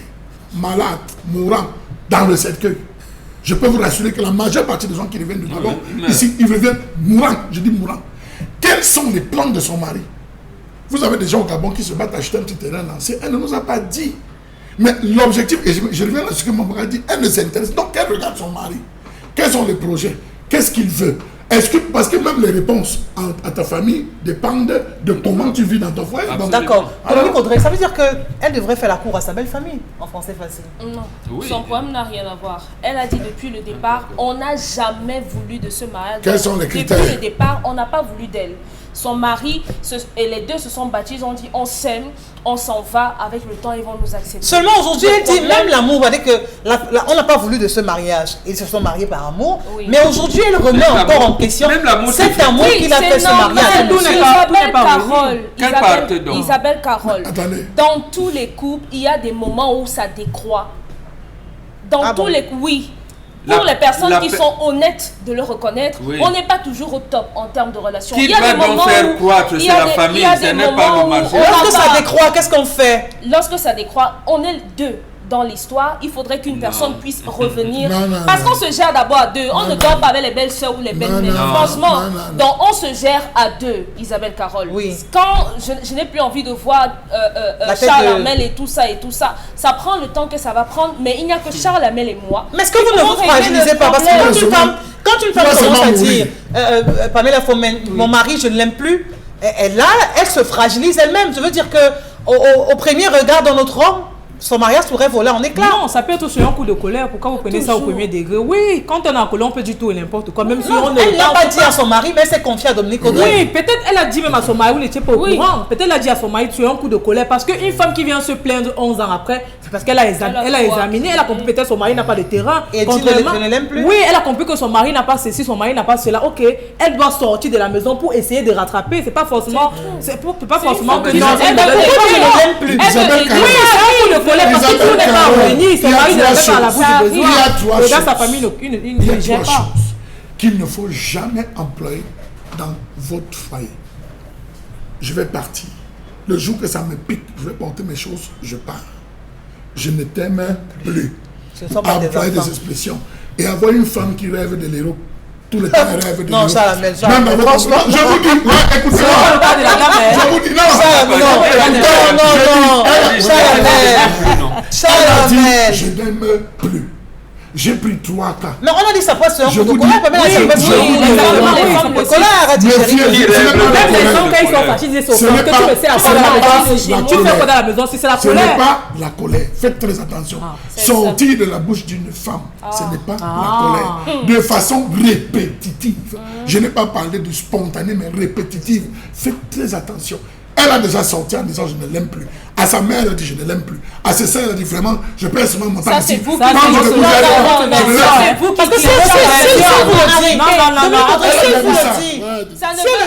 Speaker 5: malades, mourants, dans le cercueil. Je peux vous rassurer que la majeure partie des gens qui reviennent du Gabon, ici, ils reviennent mourants, je dis mourants. Quels sont les plans de son mari? Vous avez des gens au Gabon qui se battent à acheter un petit terrain lancé, elle ne nous a pas dit. Mais l'objectif, et je reviens à ce que mon mari a dit, elle ne s'intéresse. Donc elle regarde son mari. Quels sont les projets? Qu'est-ce qu'il veut? Parce que même les réponses à ta famille dépendent de comment tu vis dans ton foyer.
Speaker 1: D'accord. Dominique Audrey, ça veut dire qu'elle devrait faire la cour à sa belle famille, en français facile.
Speaker 2: Non,
Speaker 3: Oui.
Speaker 2: son problème n'a rien à voir. Elle a dit depuis le départ, on n'a jamais voulu de ce mariage.
Speaker 5: Quels sont les critères?
Speaker 2: Depuis le départ, on n'a pas voulu d'elle. Son mari et les deux se sont battus, ils ont dit on s'aime, on s'en va, avec le temps ils vont nous accepter.
Speaker 1: Seulement aujourd'hui, elle dit même l'amour, on n'a pas voulu de ce mariage. Ils se sont mariés par amour,
Speaker 2: Oui.
Speaker 1: mais aujourd'hui elle remet encore en question
Speaker 3: même l'amour,
Speaker 1: cet
Speaker 3: c'est
Speaker 1: amour qu'il a fait ce mariage.
Speaker 4: Tout n'est pas
Speaker 3: Quelle partie donc?
Speaker 2: Isabelle Carole,
Speaker 5: Attendez.
Speaker 2: dans tous les couples, il y a des moments où ça décroît. Dans tous les oui. Pour les personnes qui sont honnêtes de le reconnaître, on n'est pas toujours au top en termes de relations.
Speaker 3: Qui va donc faire croître? C'est la famille, ce n'est pas le marché.
Speaker 1: Lorsque ça décroît, qu'est-ce qu'on fait?
Speaker 2: Lorsque ça décroît, on est deux dans l'histoire. Il faudrait qu'une personne puisse revenir.
Speaker 5: Non,
Speaker 2: Parce qu'on se gère d'abord à deux. On ne dort pas avec les belles soeurs ou les belles mères. Franchement, donc on se gère à deux, Isabelle Carole.
Speaker 1: Oui.
Speaker 2: Quand je n'ai plus envie de voir Charles Hamel et tout ça, ça prend le temps que ça va prendre. Mais il n'y a que Charles Hamel et moi.
Speaker 1: Mais est-ce que vous ne vous fragilisez pas? Parce que quand quand une femme
Speaker 5: Tu vas
Speaker 1: commence à
Speaker 5: seulement
Speaker 1: dire, Pamela Fomen, mon mari, je ne l'aime plus, elle se fragilise elle-même. Je veux dire que au premier regard dans notre homme, son mariage pourrait voler en éclats.
Speaker 4: Non, ça peut être sur un coup de colère. Pourquoi vous prenez ça au premier degré? Oui, quand on est en colère, on peut dire tout et n'importe quoi. Même si on ne
Speaker 1: elle n'a pas dit à son mari, mais elle s'est confiée à Dominique Audrey.
Speaker 4: Oui, peut-être elle a dit même à son mari, vous n'étiez pas au courant. Peut-être elle a dit à son mari sur un coup de colère. Parce qu'une femme qui vient se plaindre 11 ans après, c'est parce qu'elle a examiné, elle a compris peut-être son mari n'a pas de terrain.
Speaker 1: Et elle dit, je ne l'aime plus.
Speaker 4: Oui, elle a compris que son mari n'a pas ceci, son mari n'a pas cela. Ok, elle doit sortir de la maison pour essayer de rattraper. C'est pas forcément. C'est pas forcément que non.
Speaker 1: Elle ne l'aime plus.
Speaker 4: Oui, c'est un coup de colère parce que tout n'est pas revenu. Son mari ne l'a pas à la bouche du besoin. Et dans sa famille, il ne gère pas.
Speaker 5: Choses qu'il ne faut jamais employer dans votre foyer. Je vais partir. Le jour que ça me pique, je vais porter mes choses, je pars. Je ne t'aime plus.
Speaker 1: Ce ne sont pas
Speaker 5: Employer des expressions. Et avoir une femme qui rêve de l'héros. Tout le temps, elle rêve de l'héros.
Speaker 1: Non, ça, mais ça.
Speaker 5: Même franchement, je vous dis, écoutez-moi. Je vous dis, non. Je n'aime plus. J'ai pris 3 cas.
Speaker 1: Mais on a dit ça passe sur un coup de
Speaker 5: colère.
Speaker 1: Même les hommes de colère, a dit
Speaker 4: même les hommes, quand ils sont fâchés, ils sont que tu me sais à quoi dans la maison. Tu fais quoi dans la maison si c'est la colère?
Speaker 5: Ce n'est pas la colère. Faites très attention. Sortir de la bouche d'une femme, ce n'est pas la colère. De façon répétitive. Je n'ai pas parlé de spontané, mais répétitive. Faites très attention. Elle a déjà sorti en disant je ne l'aime plus. À sa mère, elle a dit je ne l'aime plus. À ses soeurs, elle a dit vraiment, je perds seulement mon temps.
Speaker 2: Ça, c'est vous qui
Speaker 4: c'est vous
Speaker 1: parce que si elle le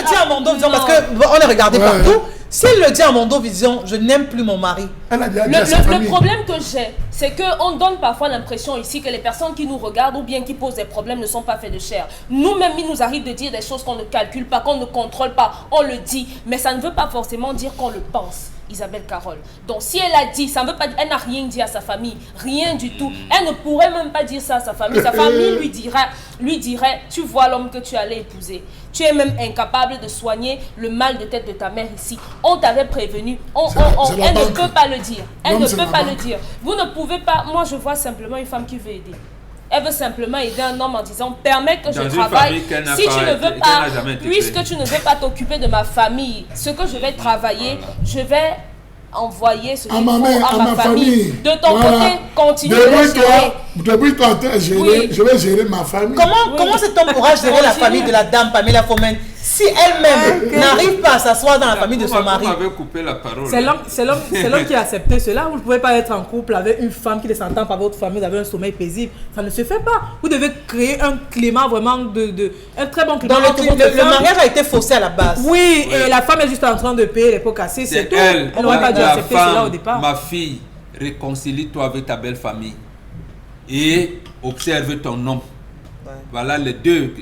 Speaker 1: dit à mon dos, parce qu'on est regardé partout, si elle le dit à mon dos, vision, je n'aime plus mon mari.
Speaker 2: Le problème que j'ai, c'est qu'on donne parfois l'impression ici que les personnes qui nous regardent ou bien qui posent des problèmes ne sont pas faits de chair. Nous-mêmes, il nous arrive de dire des choses qu'on ne calcule pas, qu'on ne contrôle pas, on le dit, mais ça ne veut pas forcément dire qu'on le pense. Isabelle Carole. Donc si elle a dit, ça ne veut pas dire, elle n'a rien dit à sa famille, rien du tout. Elle ne pourrait même pas dire ça à sa famille. Sa famille lui dirait, tu vois l'homme que tu allais épouser. Tu es même incapable de soigner le mal de tête de ta mère ici. On t'avait prévenu. Elle ne peut pas le dire. Elle ne peut pas le dire. Vous ne pouvez pas. Moi, je vois simplement une femme qui veut aider. Elle veut simplement aider un homme en disant permets que je travaille. Si tu ne veux pas, puisque tu ne veux pas t'occuper de ma famille, ce que je vais travailler, je vais envoyer ce qu'il faut à ma famille. De ton côté, continue de gérer.
Speaker 5: Débrouille-toi, je vais gérer ma famille.
Speaker 1: Comment cet homme pourra gérer la famille de la dame Pamela Fomen si elle-même n'arrive pas à s'asseoir dans la famille de son mari?
Speaker 3: Vous m'avez coupé la parole.
Speaker 4: C'est l'homme qui a accepté cela. Vous ne pouvez pas être en couple avec une femme qui ne s'entend pas votre famille, vous avez un sommeil paisible. Ça ne se fait pas. Vous devez créer un climat vraiment un très bon climat.
Speaker 1: Le mariage a été faussé à la base.
Speaker 4: Oui, et la femme est juste en train de payer les pots cassés, c'est tout. Elle n'aurait pas dû accepter cela au départ.
Speaker 3: Ma fille, réconcilie-toi avec ta belle famille et observe ton homme. Voilà les deux.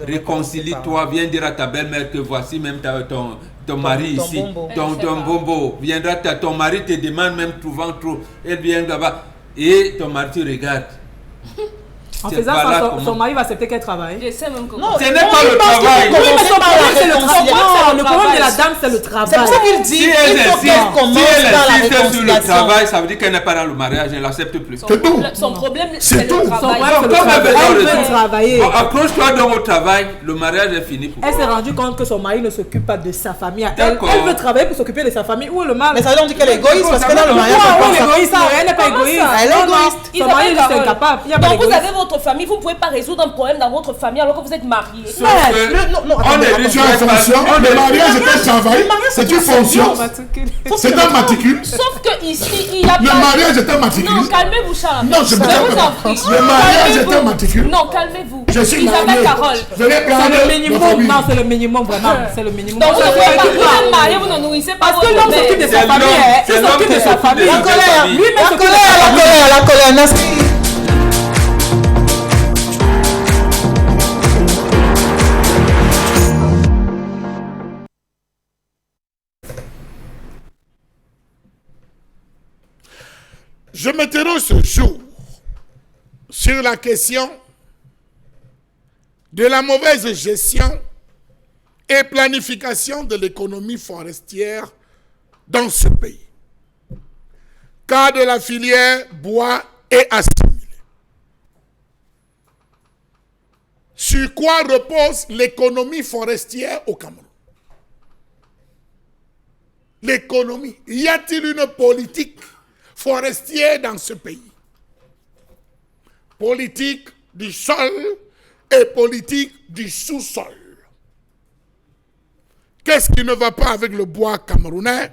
Speaker 3: Réconcilie-toi, viens dire à ta belle-mère que voici même ton mari ici. Ton bombo. Viendra, ton mari te demande même souvent trop. Elle vient là-bas et ton mari te regarde.
Speaker 4: En faisant ça, son mari va accepter qu'elle travaille.
Speaker 2: Je sais même que
Speaker 3: ce n'est pas le travail.
Speaker 4: Oui, mais son problème, c'est le travail. Non, le problème de la dame, c'est le travail.
Speaker 1: C'est pour ça qu'il dit il faut qu'elle commence par la réconciliation.
Speaker 3: Sur le travail, ça veut dire qu'elle n'est pas dans le mariage, elle n'accepte plus.
Speaker 2: Son problème, c'est le travail.
Speaker 4: Elle veut travailler.
Speaker 3: Accroche-toi donc au travail, le mariage est fini pour toi.
Speaker 4: Elle s'est rendue compte que son mari ne s'occupe pas de sa famille. Elle veut travailler pour s'occuper de sa famille. Où est le mal?
Speaker 1: Mais ça veut dire qu'elle est égoïste parce que dans le mariage,
Speaker 4: elle n'est pas égoïste.
Speaker 1: Elle est égoïste.
Speaker 4: Son mari est incapable.
Speaker 2: Donc vous avez votre famille, vous ne pouvez pas résoudre un problème dans votre famille alors que vous êtes mariés.
Speaker 5: Le mariage est un travail, c'est une fonction, c'est un matricule.
Speaker 2: Sauf que ici, il y a
Speaker 5: le mariage est un matricule.
Speaker 2: Non, calmez-vous, Charles.
Speaker 5: Non, je vous en prie. Le mariage est un matricule.
Speaker 2: Non, calmez-vous.
Speaker 5: Je suis
Speaker 2: Isabelle Carole.
Speaker 4: C'est le minimum. Non, c'est le minimum, vraiment. C'est le minimum.
Speaker 2: Donc vous êtes mariés, vous ne nourrissez pas
Speaker 4: parce que l'homme s'occupe de sa famille. Il s'occupe de sa famille.
Speaker 1: La colère. Lui-même s'occupe de sa famille. La colère.
Speaker 5: Je m'interroge ce jour sur la question de la mauvaise gestion et planification de l'économie forestière dans ce pays. Cas de la filière bois et assimilé. sur quoi repose l'économie forestière au Cameroun? L'économie. Y a-t-il une politique forestière dans ce pays? Politique du sol et politique du sous-sol. Qu'est-ce qui ne va pas avec le bois camerounais?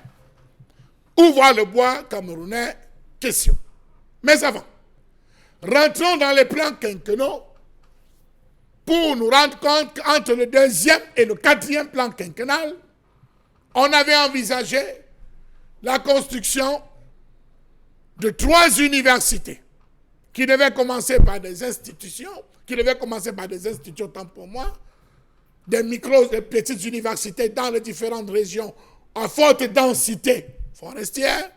Speaker 5: Où va le bois camerounais? Question. Mais avant, rentrons dans les plans quinquennaux pour nous rendre compte qu'entre le 2e et le 4e plan quinquennal, on avait envisagé la construction de 3 universités qui devaient commencer par des institutions, autant pour moi, des des petites universités dans les différentes régions à forte densité forestière,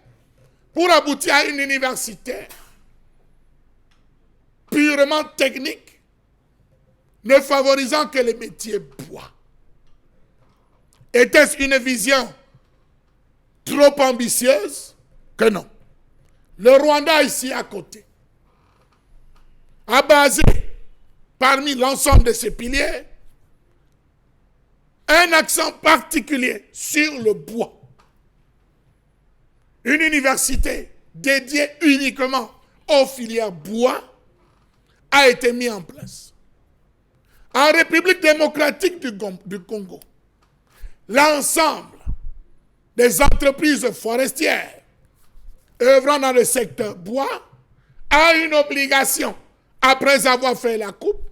Speaker 5: pour aboutir à une université purement technique, ne favorisant que les métiers bois. Était-ce une vision trop ambitieuse? Que non. Le Rwanda, ici à côté, a basé, parmi l'ensemble de ses piliers, un accent particulier sur le bois. Une université dédiée uniquement aux filières bois a été mise en place. En République démocratique du Congo, l'ensemble des entreprises forestières œuvrant dans le secteur bois a une obligation, après avoir fait la coupe,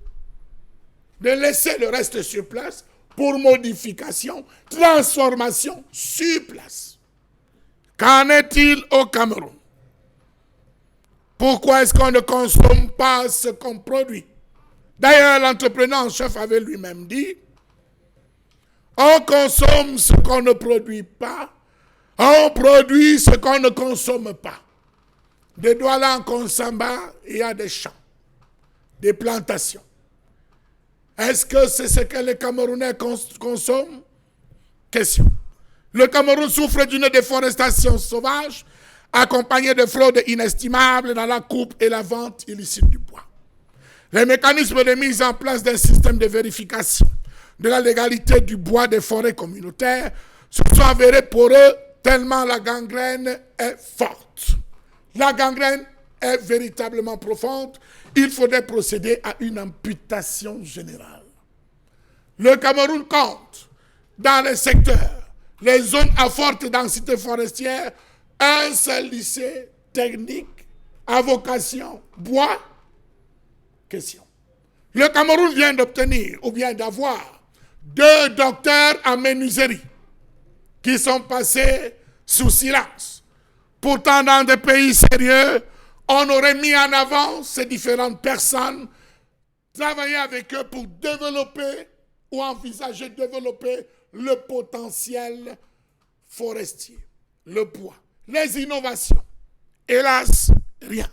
Speaker 5: de laisser le reste sur place pour modification, transformation sur place. Qu'en est-il au Cameroun? Pourquoi est-ce qu'on ne consomme pas ce qu'on produit? D'ailleurs, l'entrepreneur en chef avait lui-même dit, on consomme ce qu'on ne produit pas, on produit ce qu'on ne consomme pas. De Douala en Konsamba, il y a des champs, des plantations. Est-ce que c'est ce que les Camerounais consomment? Question. Le Cameroun souffre d'une déforestation sauvage, accompagnée de fraudes inestimables dans la coupe et la vente illicite du bois. Les mécanismes de mise en place d'un système de vérification de la légalité du bois des forêts communautaires se sont avérés pour eux tellement la gangrène est forte. La gangrène est véritablement profonde. Il faudrait procéder à une amputation générale. Le Cameroun compte dans les secteurs, les zones à forte densité forestière, un seul lycée technique à vocation bois. Question. Le Cameroun vient d'obtenir ou bien d'avoir 2 docteurs en menuiserie qui sont passés sous silence. Pourtant, dans des pays sérieux, on aurait mis en avant ces différentes personnes, travailler avec eux pour développer ou envisager de développer le potentiel forestier, le bois, les innovations. Hélas, rien.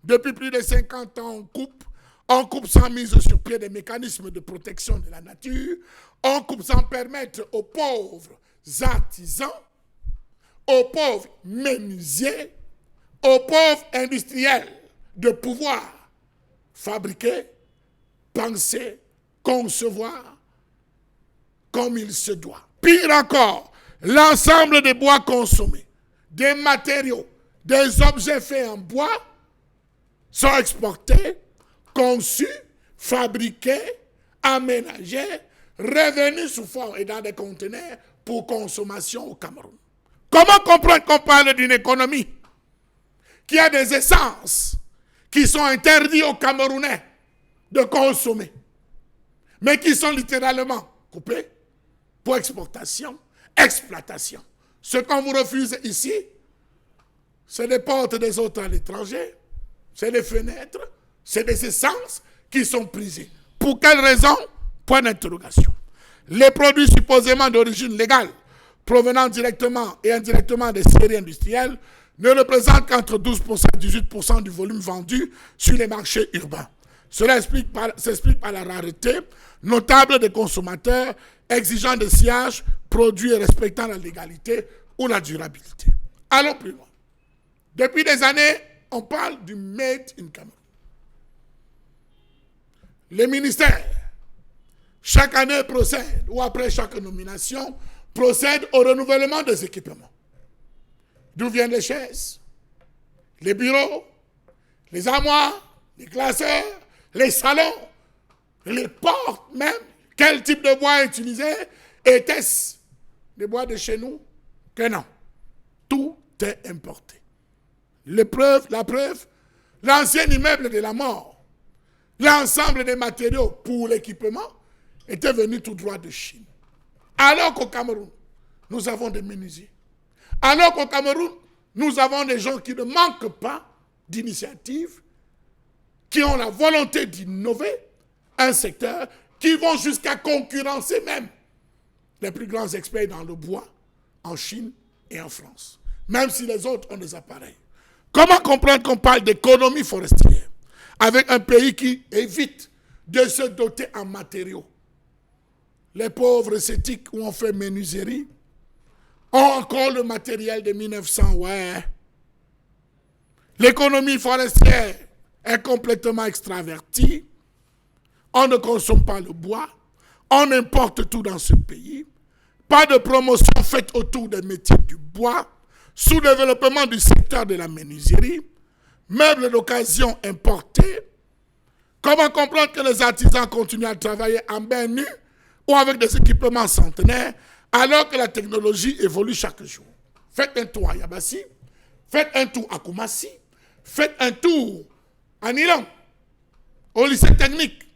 Speaker 5: Depuis plus de 50 ans, on coupe sans mise sur pied des mécanismes de protection de la nature, on coupe sans permettre aux pauvres artisans, aux pauvres menuisiers, aux pauvres industriels de pouvoir fabriquer, penser, concevoir comme il se doit. Pire encore, l'ensemble des bois consommés, des matériaux, des objets faits en bois sont exportés, conçus, fabriqués, aménagés, revenus sous forme et dans des conteneurs pour consommation au Cameroun. Comment comprendre qu'on parle d'une économie qui a des essences qui sont interdites aux Camerounais de consommer, mais qui sont littéralement coupées pour exportation, exploitation. Ce qu'on vous refuse ici, c'est les portes des autres à l'étranger, c'est les fenêtres, c'est des essences qui sont prisées. Pour quelle raison? Point d'interrogation. Les produits supposément d'origine légale, provenant directement et indirectement des scieries industrielles, ne représentent qu'entre 12% et 18% du volume vendu sur les marchés urbains. Cela s'explique par la rareté notable des consommateurs exigeant des sciages, produits et respectant la légalité ou la durabilité. Allons plus loin. Depuis des années, on parle du Made in Cameroun. Le ministère chaque année procède, ou après chaque nomination, procède au renouvellement des équipements. D'où viennent les chaises, les bureaux, les armoires, les classeurs, les salons, les portes même. Quel type de bois utilisé? Était-ce des bois de chez nous? Que non. Tout est importé. La preuve, l'ancien immeuble de la mort, l'ensemble des matériaux pour l'équipement était venu tout droit de Chine. Alors qu'au Cameroun, nous avons des menuisiers. Alors qu'au Cameroun, nous avons des gens qui ne manquent pas d'initiatives, qui ont la volonté d'innover un secteur, qui vont jusqu'à concurrencer même les plus grands experts dans le bois en Chine et en France, même si les autres ont des appareils. Comment comprendre qu'on parle d'économie forestière avec un pays qui évite de se doter en matériaux? Les pauvres sceptiques où on fait menuiserie ont encore le matériel de 1900, ouais. L'économie forestière est complètement extravertie. On ne consomme pas le bois. On importe tout dans ce pays. Pas de promotion faite autour des métiers du bois. Sous-développement du secteur de la menuiserie. Meubles d'occasion importés. Comment comprendre que les artisans continuent à travailler en bain nu ou avec des équipements centenaires alors que la technologie évolue chaque jour? Faites un tour à Yabassi. Faites un tour à Koumassi. Faites un tour à Nilan, au lycée technique.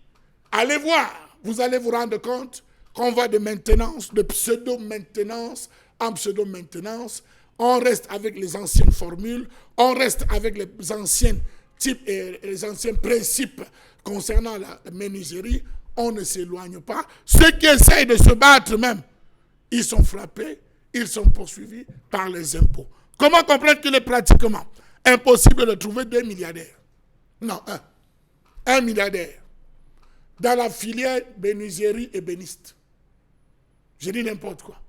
Speaker 5: Allez voir, vous allez vous rendre compte qu'on va de maintenance, de pseudo-maintenance en pseudo-maintenance. On reste avec les anciennes formules, on reste avec les anciens types et les anciens principes concernant la menuiserie. On ne s'éloigne pas. Ceux qui essayent de se battre même, ils sont frappés, ils sont poursuivis par les impôts. Comment comprendre qu'il est pratiquement impossible de trouver 2 milliardaires? Non, un milliardaire dans la filière menuiserie et béniste. Je dis n'importe quoi.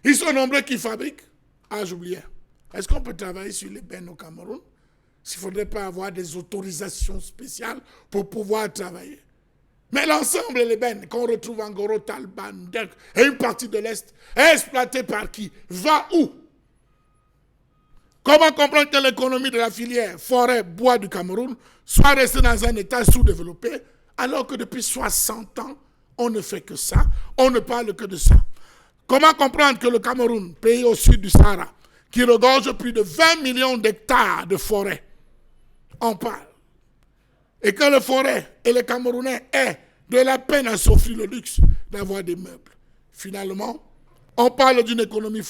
Speaker 5: Ils sont nombreux qui fabriquent. Ah, j'oubliais. Est-ce qu'on peut travailler sur les bennes au Cameroun s'il ne faudrait pas avoir des autorisations spéciales pour pouvoir travailler? Mais l'ensemble des bennes qu'on retrouve en Goro, Talban, Dirk et une partie de l'Est est exploitée par qui? Va où? Comment comprendre que l'économie de la filière forêt bois du Cameroun soit restée dans un état sous-développé alors que depuis 60 ans, on ne fait que ça, on ne parle que de ça? Comment comprendre que le Cameroun, pays au sud du Sahara, qui regorge plus de 20 millions d'hectares de forêt, on parle, et que le forêt et les Camerounais aient de la peine à s'offrir le luxe d'avoir des meubles? Finalement, on parle d'une économie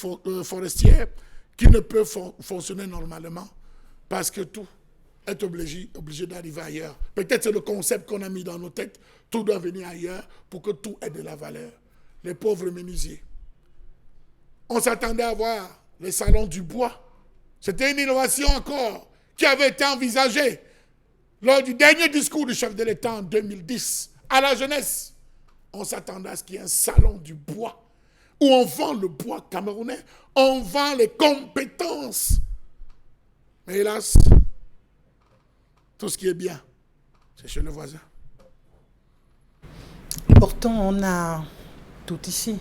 Speaker 5: forestière qui ne peut fonctionner normalement parce que tout est obligé d'arriver ailleurs. Peut-être c'est le concept qu'on a mis dans nos têtes, tout doit venir ailleurs pour que tout ait de la valeur. Les pauvres menuisiers. On s'attendait à voir les salons du bois. C'était une innovation encore qui avait été envisagée lors du dernier discours du chef de l'État en 2010 à la jeunesse. On s'attendait à ce qu'il y ait un salon du bois où on vend le bois camerounais, on vend les compétences. Mais hélas, tout ce qui est bien, c'est chez le voisin.
Speaker 1: Pourtant, on a tout ici.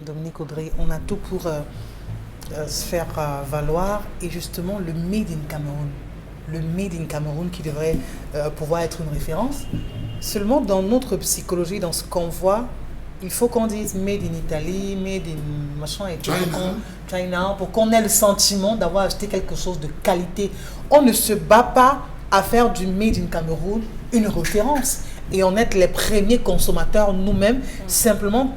Speaker 1: Dominique Audrey, on a tout pour se faire valoir. Et justement, le Made in Cameroun. Le Made in Cameroun qui devrait pouvoir être une référence. Seulement, dans notre psychologie, dans ce qu'on voit, il faut qu'on dise Made in Italy, Made in machin et tout, China, pour qu'on ait le sentiment d'avoir acheté quelque chose de qualité. On ne se bat pas à faire du Made in Cameroun une référence. Et on est les premiers consommateurs nous-mêmes, simplement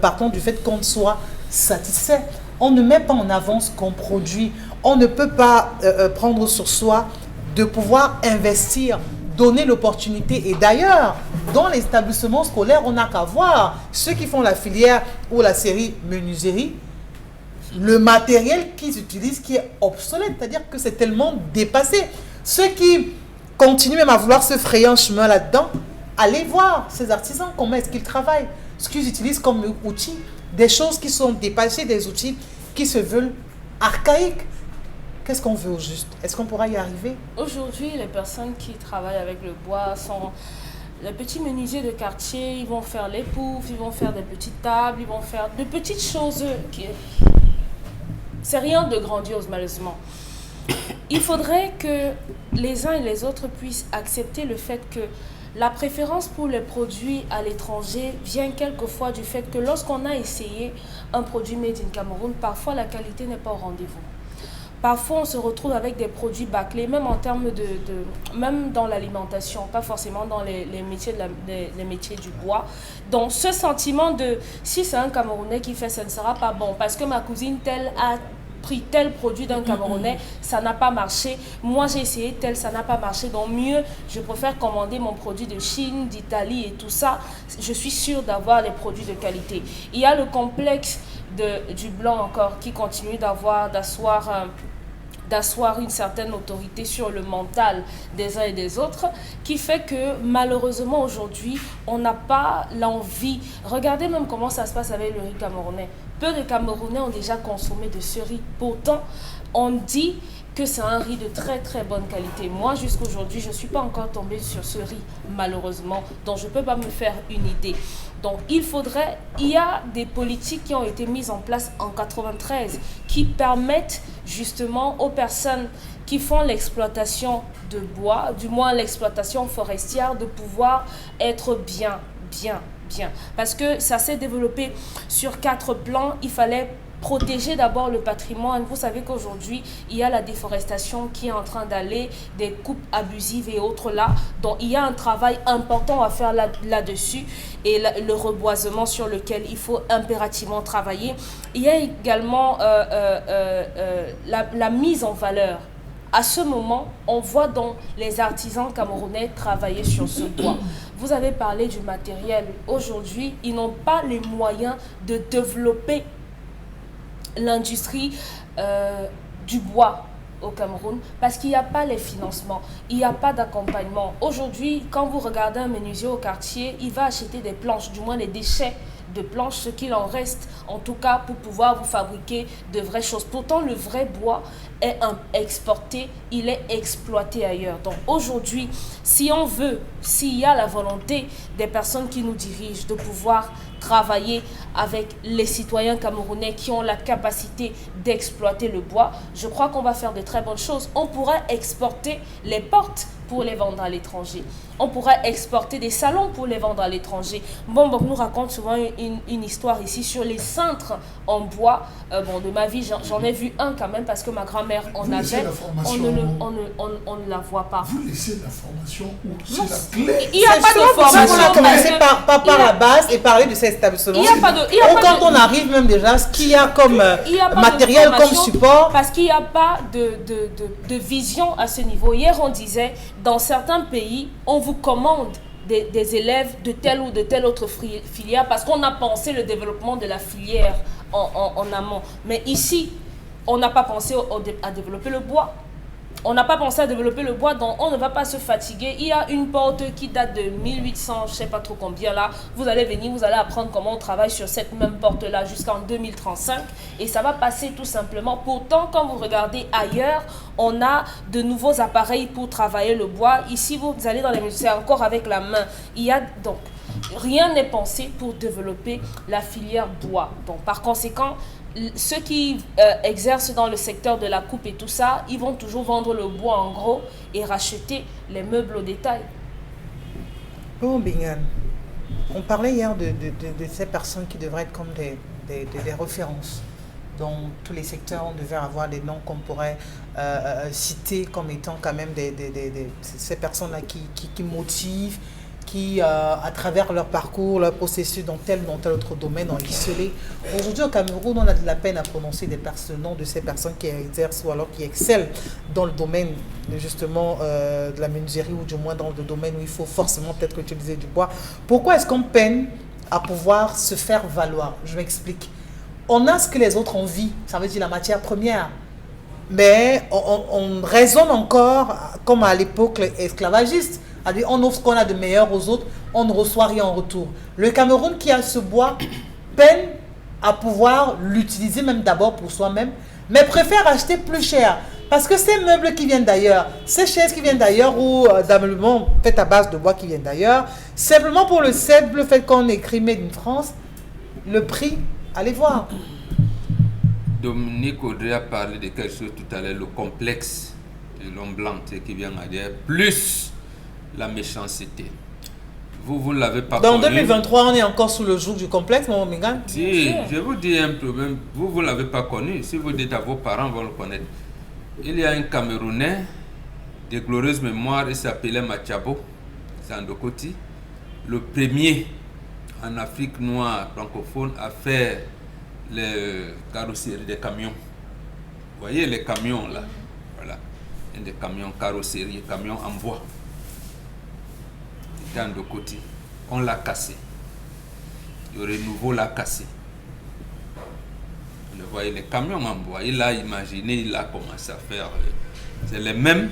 Speaker 1: partant du fait qu'on soit satisfait. On ne met pas en avant ce qu'on produit. On ne peut pas prendre sur soi de pouvoir investir, donner l'opportunité. Et d'ailleurs, dans les établissements scolaires, on n'a qu'à voir ceux qui font la filière ou la série menuiserie, le matériel qu'ils utilisent qui est obsolète, c'est-à-dire que c'est tellement dépassé. Ceux qui continuent même à vouloir se frayer un chemin là-dedans, allez voir ces artisans, comment est-ce qu'ils travaillent, ce qu'ils utilisent comme outils, des choses qui sont dépassées, des outils qui se veulent archaïques. Qu'est-ce qu'on veut au juste? Est-ce qu'on pourra y arriver?
Speaker 2: Aujourd'hui, les personnes qui travaillent avec le bois sont les petits menuisiers de quartier, ils vont faire les poufs, ils vont faire des petites tables, ils vont faire de petites choses. C'est rien de grandiose, malheureusement. Il faudrait que les uns et les autres puissent accepter le fait que la préférence pour les produits à l'étranger vient quelquefois du fait que lorsqu'on a essayé un produit made in Cameroun, parfois la qualité n'est pas au rendez-vous. Parfois, on se retrouve avec des produits bâclés, même en termes même dans l'alimentation, pas forcément dans les métiers, les métiers du bois. Donc, ce sentiment de, si c'est un Camerounais qui fait, ça ne sera pas bon, parce que ma cousine telle a pris tel produit d'un Camerounais, ça n'a pas marché. Moi, j'ai essayé tel, ça n'a pas marché. Donc, mieux, je préfère commander mon produit de Chine, d'Italie et tout ça. Je suis sûre d'avoir les produits de qualité. Il y a le complexe du blanc encore qui continue d'asseoir une certaine autorité sur le mental des uns et des autres, qui fait que malheureusement aujourd'hui, on n'a pas l'envie. Regardez même comment ça se passe avec le riz camerounais. Peu de Camerounais ont déjà consommé de ce riz. Pourtant, on dit que c'est un riz de très très bonne qualité. Moi, jusqu'aujourd'hui, je ne suis pas encore tombée sur ce riz, malheureusement, donc je ne peux pas me faire une idée. Donc, il y a des politiques qui ont été mises en place en 93 qui permettent justement aux personnes qui font l'exploitation de bois, du moins l'exploitation forestière, de pouvoir être bien. Parce que ça s'est développé sur 4 plans. Il fallait protéger d'abord le patrimoine. Vous savez qu'aujourd'hui, il y a la déforestation qui est en train d'aller, des coupes abusives et autres là. Donc, il y a un travail important à faire là-dessus et le reboisement sur lequel il faut impérativement travailler. Il y a également la mise en valeur. À ce moment, on voit donc les artisans camerounais travailler sur ce bois. Vous avez parlé du matériel. Aujourd'hui, ils n'ont pas les moyens de développer l'industrie du bois au Cameroun parce qu'il n'y a pas les financements, il n'y a pas d'accompagnement. Aujourd'hui, quand vous regardez un menuisier au quartier, il va acheter des planches, du moins les déchets de planches, ce qu'il en reste, en tout cas pour pouvoir vous fabriquer de vraies choses. Pourtant, le vrai bois est exporté, il est exploité ailleurs. Donc aujourd'hui, s'il y a la volonté des personnes qui nous dirigent de pouvoir travailler avec les citoyens camerounais qui ont la capacité d'exploiter le bois, je crois qu'on va faire de très bonnes choses. On pourra exporter les portes pour les vendre à l'étranger. On pourra exporter des salons pour les vendre à l'étranger. Bon, nous raconte souvent une histoire ici sur les cintres en bois. De ma vie, j'en ai vu un quand même parce que ma grand-mère en avait. On ne la voit pas.
Speaker 5: Vous laissez la formation où c'est la clé.
Speaker 2: Il n'y a pas de formation.
Speaker 1: On a commencé par la base et parler de cet établissement. Quand on arrive même déjà, ce qu'il y a comme matériel, comme support.
Speaker 2: Parce qu'il n'y a pas de vision à ce niveau. Hier, on disait, dans certains pays, on vous commande des élèves de telle ou de telle autre filière parce qu'on a pensé le développement de la filière en amont. Mais ici, on n'a pas pensé à développer le bois. On n'a pas pensé à développer le bois, donc on ne va pas se fatiguer. Il y a une porte qui date de 1800, je ne sais pas trop combien là. Vous allez venir, vous allez apprendre comment on travaille sur cette même porte-là jusqu'en 2035. Et ça va passer tout simplement. Pourtant, quand vous regardez ailleurs, on a de nouveaux appareils pour travailler le bois. Ici, vous allez dans les musées, c'est encore avec la main. Donc, rien n'est pensé pour développer la filière bois. Donc, par conséquent, ceux qui exercent dans le secteur de la coupe et tout ça, ils vont toujours vendre le bois en gros et racheter les meubles au détail.
Speaker 1: Bon, Bingan, on parlait hier de ces personnes qui devraient être comme des références. Dans tous les secteurs, on devait avoir des noms qu'on pourrait citer comme étant quand même ces personnes-là qui motivent, qui, à travers leur parcours, leur processus dans tel autre domaine, ont excellé. Aujourd'hui, au Cameroun, on a de la peine à prononcer des noms de ces personnes qui exercent ou alors qui excellent dans le domaine, justement, de la menuiserie ou du moins dans le domaine où il faut forcément peut-être utiliser du bois. Pourquoi est-ce qu'on peine à pouvoir se faire valoir? Je m'explique. On a ce que les autres ont envie, ça veut dire la matière première. Mais on raisonne encore comme à l'époque esclavagiste. On offre ce qu'on a de meilleur aux autres, on ne reçoit rien en retour. Le Cameroun qui a ce bois peine à pouvoir l'utiliser même d'abord pour soi-même, mais préfère acheter plus cher. Parce que ces meubles qui viennent d'ailleurs, ces chaises qui viennent d'ailleurs ou d'ameublement fait à base de bois qui viennent d'ailleurs, simplement pour le simple fait qu'on écrit Made in France, le prix, allez voir.
Speaker 3: Dominique Audrey a parlé de quelque chose tout à l'heure, le complexe de l'homme blanc qui vient à dire, plus la méchanceté. Vous ne l'avez pas
Speaker 1: Dans
Speaker 3: connu.
Speaker 1: 2023, on est encore sous le joug du complexe, mon Megan.
Speaker 3: Si, je vous dis un problème, vous ne l'avez pas connu. Si vous dites à vos parents, vont le connaître. Il y a un Camerounais de glorieuse mémoire, il s'appelait Machabo Sandokoti, le premier en Afrique noire francophone à faire les carrosseries des camions. Vous voyez les camions là, voilà, des camions carrosseries, camions en bois. C'était en Ndokoti. On l'a cassé. Le renouveau l'a cassé. Vous voyez les camions en bois. Il a imaginé, il a commencé à faire. C'est les mêmes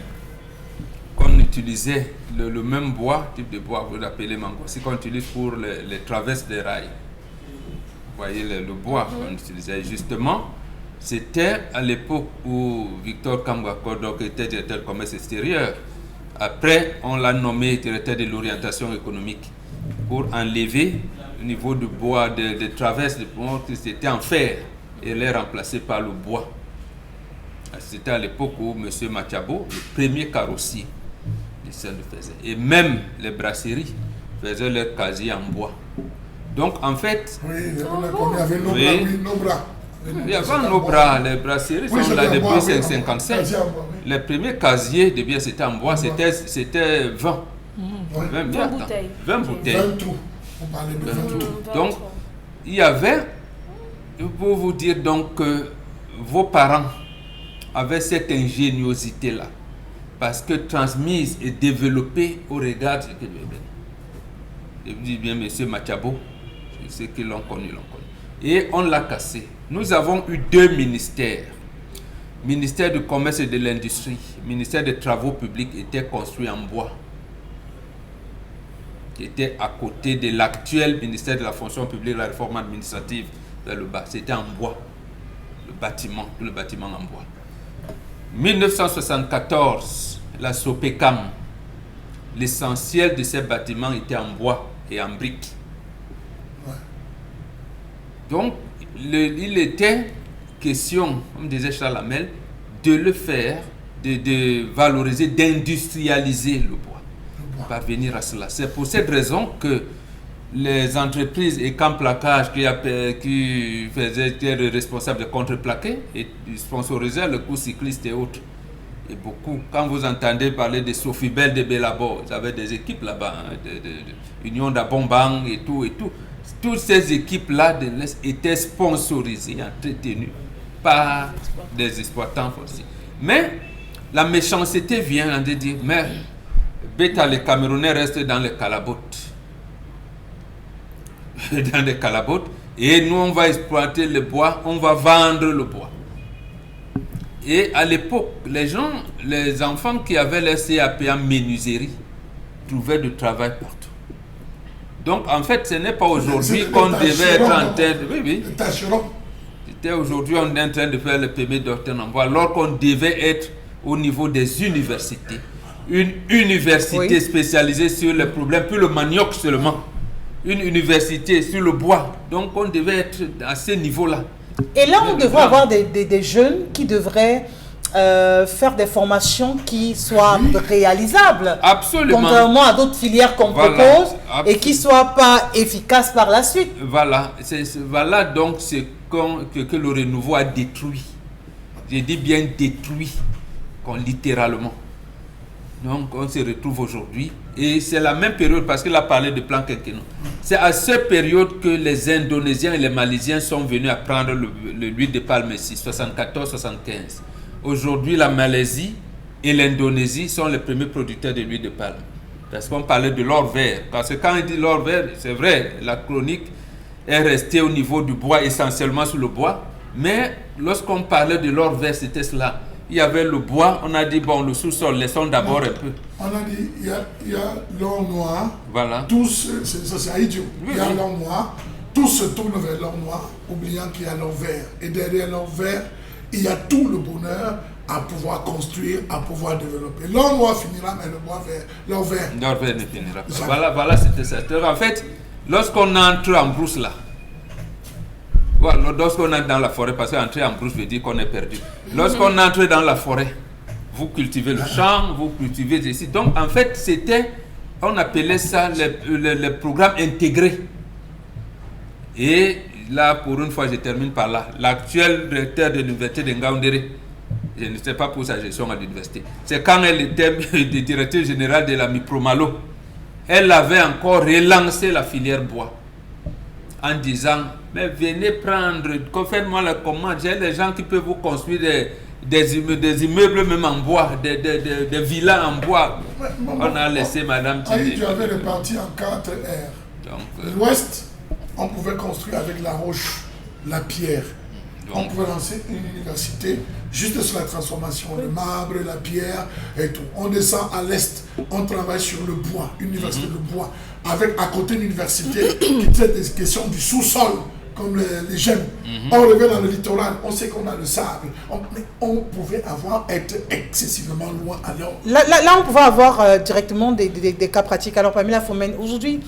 Speaker 3: qu'on utilisait, le même bois, type de bois, vous l'appelez mango, c'est qu'on utilise pour les traverses des rails. Vous voyez le bois qu'on utilisait. Justement, c'était à l'époque où Victor Kambwa-Kodok était directeur de commerce extérieur. Après, on l'a nommé directeur de l'orientation économique pour enlever au niveau du bois, de traverses, c'était en fer et les remplacer par le bois. C'était à l'époque où M. Machabo, le premier carrossier, le faisait. Et même les brasseries faisaient leur casier en bois. Donc en fait...
Speaker 5: Oui, on avait nos bras, oui, nos bras.
Speaker 3: Il y avait nos bras, les brasseries sont là depuis 1955. Les premiers casiers de bière, c'était en bois, c'était 20. 20 bouteilles. 20 bouteilles.
Speaker 5: 20 trous. On parlait de 20 trous.
Speaker 3: Donc, il y avait, pour vous dire donc que vos parents avaient cette ingéniosité-là, parce que transmise et développée au regard de ce que je dis bien, M. Machabo, ceux qui l'ont connu, Et on l'a cassé. Nous avons eu 2 ministères. Ministère du Commerce et de l'Industrie, ministère des Travaux publics était construit en bois. Qui était à côté de l'actuel ministère de la Fonction publique, la réforme administrative vers le bas. C'était en bois. Le bâtiment, tout le bâtiment en bois. 1974, la Sopecam, l'essentiel de ces bâtiments était en bois et en briques. Donc, il était question, comme disait Charles Hamel, de le faire, de valoriser, d'industrialiser le bois. Parvenir à cela. C'est pour cette raison que les entreprises et camps plaquage qui étaient responsables de contreplaqués et sponsorisaient le cours cycliste et autres. Et beaucoup, quand vous entendez parler de Sophie Bell de Bellabo, ils avaient des équipes là-bas, hein, de Union d'Abombang et tout. Toutes ces équipes-là de l'Est étaient sponsorisées, entretenues par des exploitants aussi. Mais la méchanceté vient de dire, mais Beta, les Camerounais restent dans les calabotes. Dans les calabotes. Et nous, on va exploiter le bois, on va vendre le bois. Et à l'époque, les enfants qui avaient leur CAP en menuiserie trouvaient du travail partout. Donc, en fait, ce n'est pas aujourd'hui qu'on devait être en train de... Oui. C'était aujourd'hui, on est en train de faire le permis d'obtenir en bois, alors qu'on devait être au niveau des universités. Une université spécialisée sur les problèmes, puis le manioc seulement. Une université sur le bois. Donc, on devait être à ce niveau-là.
Speaker 1: Et là, on devrait avoir des jeunes qui devraient faire des formations qui soient réalisables.
Speaker 3: Absolument.
Speaker 1: Contrairement à d'autres filières qu'on propose et qui ne soient pas efficaces par la suite.
Speaker 3: Voilà. Voilà donc ce que le renouveau a détruit. Je dis bien détruit, littéralement. Donc on se retrouve aujourd'hui. Et c'est la même période, parce qu'il a parlé de plan quinquennal. C'est à cette période que les Indonésiens et les Malaisiens sont venus à prendre l'huile de palme ici, 74-75. Aujourd'hui, la Malaisie et l'Indonésie sont les premiers producteurs de l'huile de palme. Parce qu'on parlait de l'or vert. Parce que quand on dit l'or vert, c'est vrai, la chronique est restée au niveau du bois, essentiellement sur le bois. Mais lorsqu'on parlait de l'or vert, c'était cela. Il y avait le bois, on a dit, bon, le sous-sol, laissons d'abord un peu.
Speaker 5: On a dit, il y a l'or noir.
Speaker 3: Voilà.
Speaker 5: C'est idiot. Il y a l'or noir, tout se tourne vers l'or noir, oubliant qu'il y a l'or vert. Et derrière l'or vert, il y a tout le bonheur à pouvoir construire, à pouvoir développer. L'or noir finira, mais le bois vert, l'or vert.
Speaker 3: L'or vert ne finira pas. Voilà, c'était ça. En fait, lorsqu'on entre en brousse là, voilà, lorsqu'on entre dans la forêt, parce qu'entrer en brousse veut dire qu'on est perdu. Lorsqu'on entre dans la forêt, vous cultivez le champ, vous cultivez ici. Donc en fait, on appelait ça le programme intégré. Et là, pour une fois, je termine par là. L'actuel recteur de l'université de Ngaoundéré, je ne sais pas pour sa gestion à l'université, c'est quand elle était directrice générale de la Mipromalo, elle avait encore relancé la filière bois en disant, mais venez prendre, faites-moi la commande, j'ai des gens qui peuvent vous construire des immeubles même en bois, des villas en bois. On a laissé Madame Tindé.
Speaker 5: Tu avais réparti en 4 aires. L'ouest, on pouvait construire avec la roche, la pierre. On pouvait lancer une université juste sur la transformation, le marbre, la pierre et tout. On descend à l'est, on travaille sur le bois, une université de bois, avec à côté une université qui traite des questions du sous-sol, comme les gemmes. On revient dans le littoral, on sait qu'on a le sable, mais on pouvait être excessivement loin alors.
Speaker 1: Là, on pouvait avoir directement des cas pratiques. Alors, Pamela Fomène, aujourd'hui,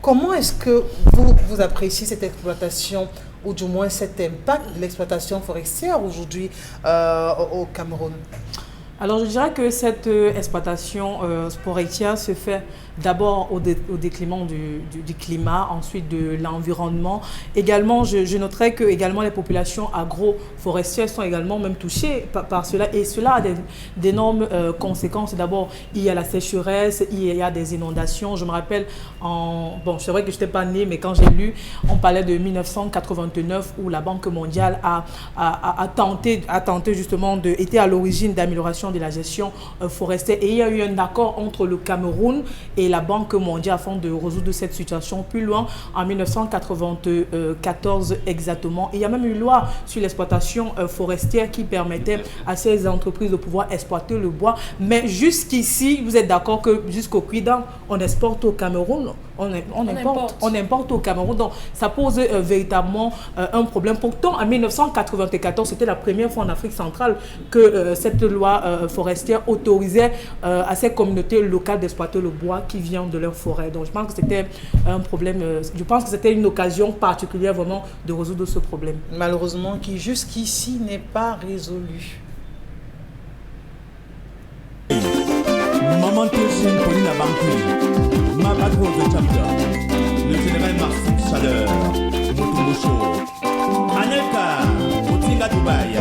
Speaker 1: comment est-ce que vous appréciez cette exploitation ou du moins cet impact de l'exploitation forestière aujourd'hui au Cameroun?
Speaker 4: Alors je dirais que cette exploitation forestière se fait d'abord au décliment du climat, ensuite de l'environnement. Également, je noterais que également les populations agroforestières sont également même touchées par cela, et cela a d'énormes conséquences. D'abord, il y a la sécheresse, il y a des inondations. Je me rappelle, c'est vrai que je n'étais pas née, mais quand j'ai lu, on parlait de 1989 où la Banque mondiale a tenté justement était à l'origine d'amélioration de la gestion forestière, et il y a eu un accord entre le Cameroun et la Banque mondiale afin de résoudre cette situation plus loin en 1994 exactement. Et il y a même une loi sur l'exploitation forestière qui permettait à ces entreprises de pouvoir exploiter le bois. Mais jusqu'ici, vous êtes d'accord que jusqu'au Cuidant, on exporte au Cameroun, on importe au Cameroun. Donc ça pose véritablement un problème. Pourtant, en 1994, c'était la première fois en Afrique centrale que cette loi forestière autorisait à ces communautés locales d'exploiter le bois qui vient de leur forêt. Donc je pense que c'était un problème, je pense que c'était une occasion particulière vraiment de résoudre ce problème.
Speaker 1: Malheureusement, qui jusqu'ici n'est pas résolu.
Speaker 6: Maman Tessine Paulina Banque, ma patrouille de chapter, le général Marcin Chaleur, Motumbocho, Anelka, Otinga Dubaï.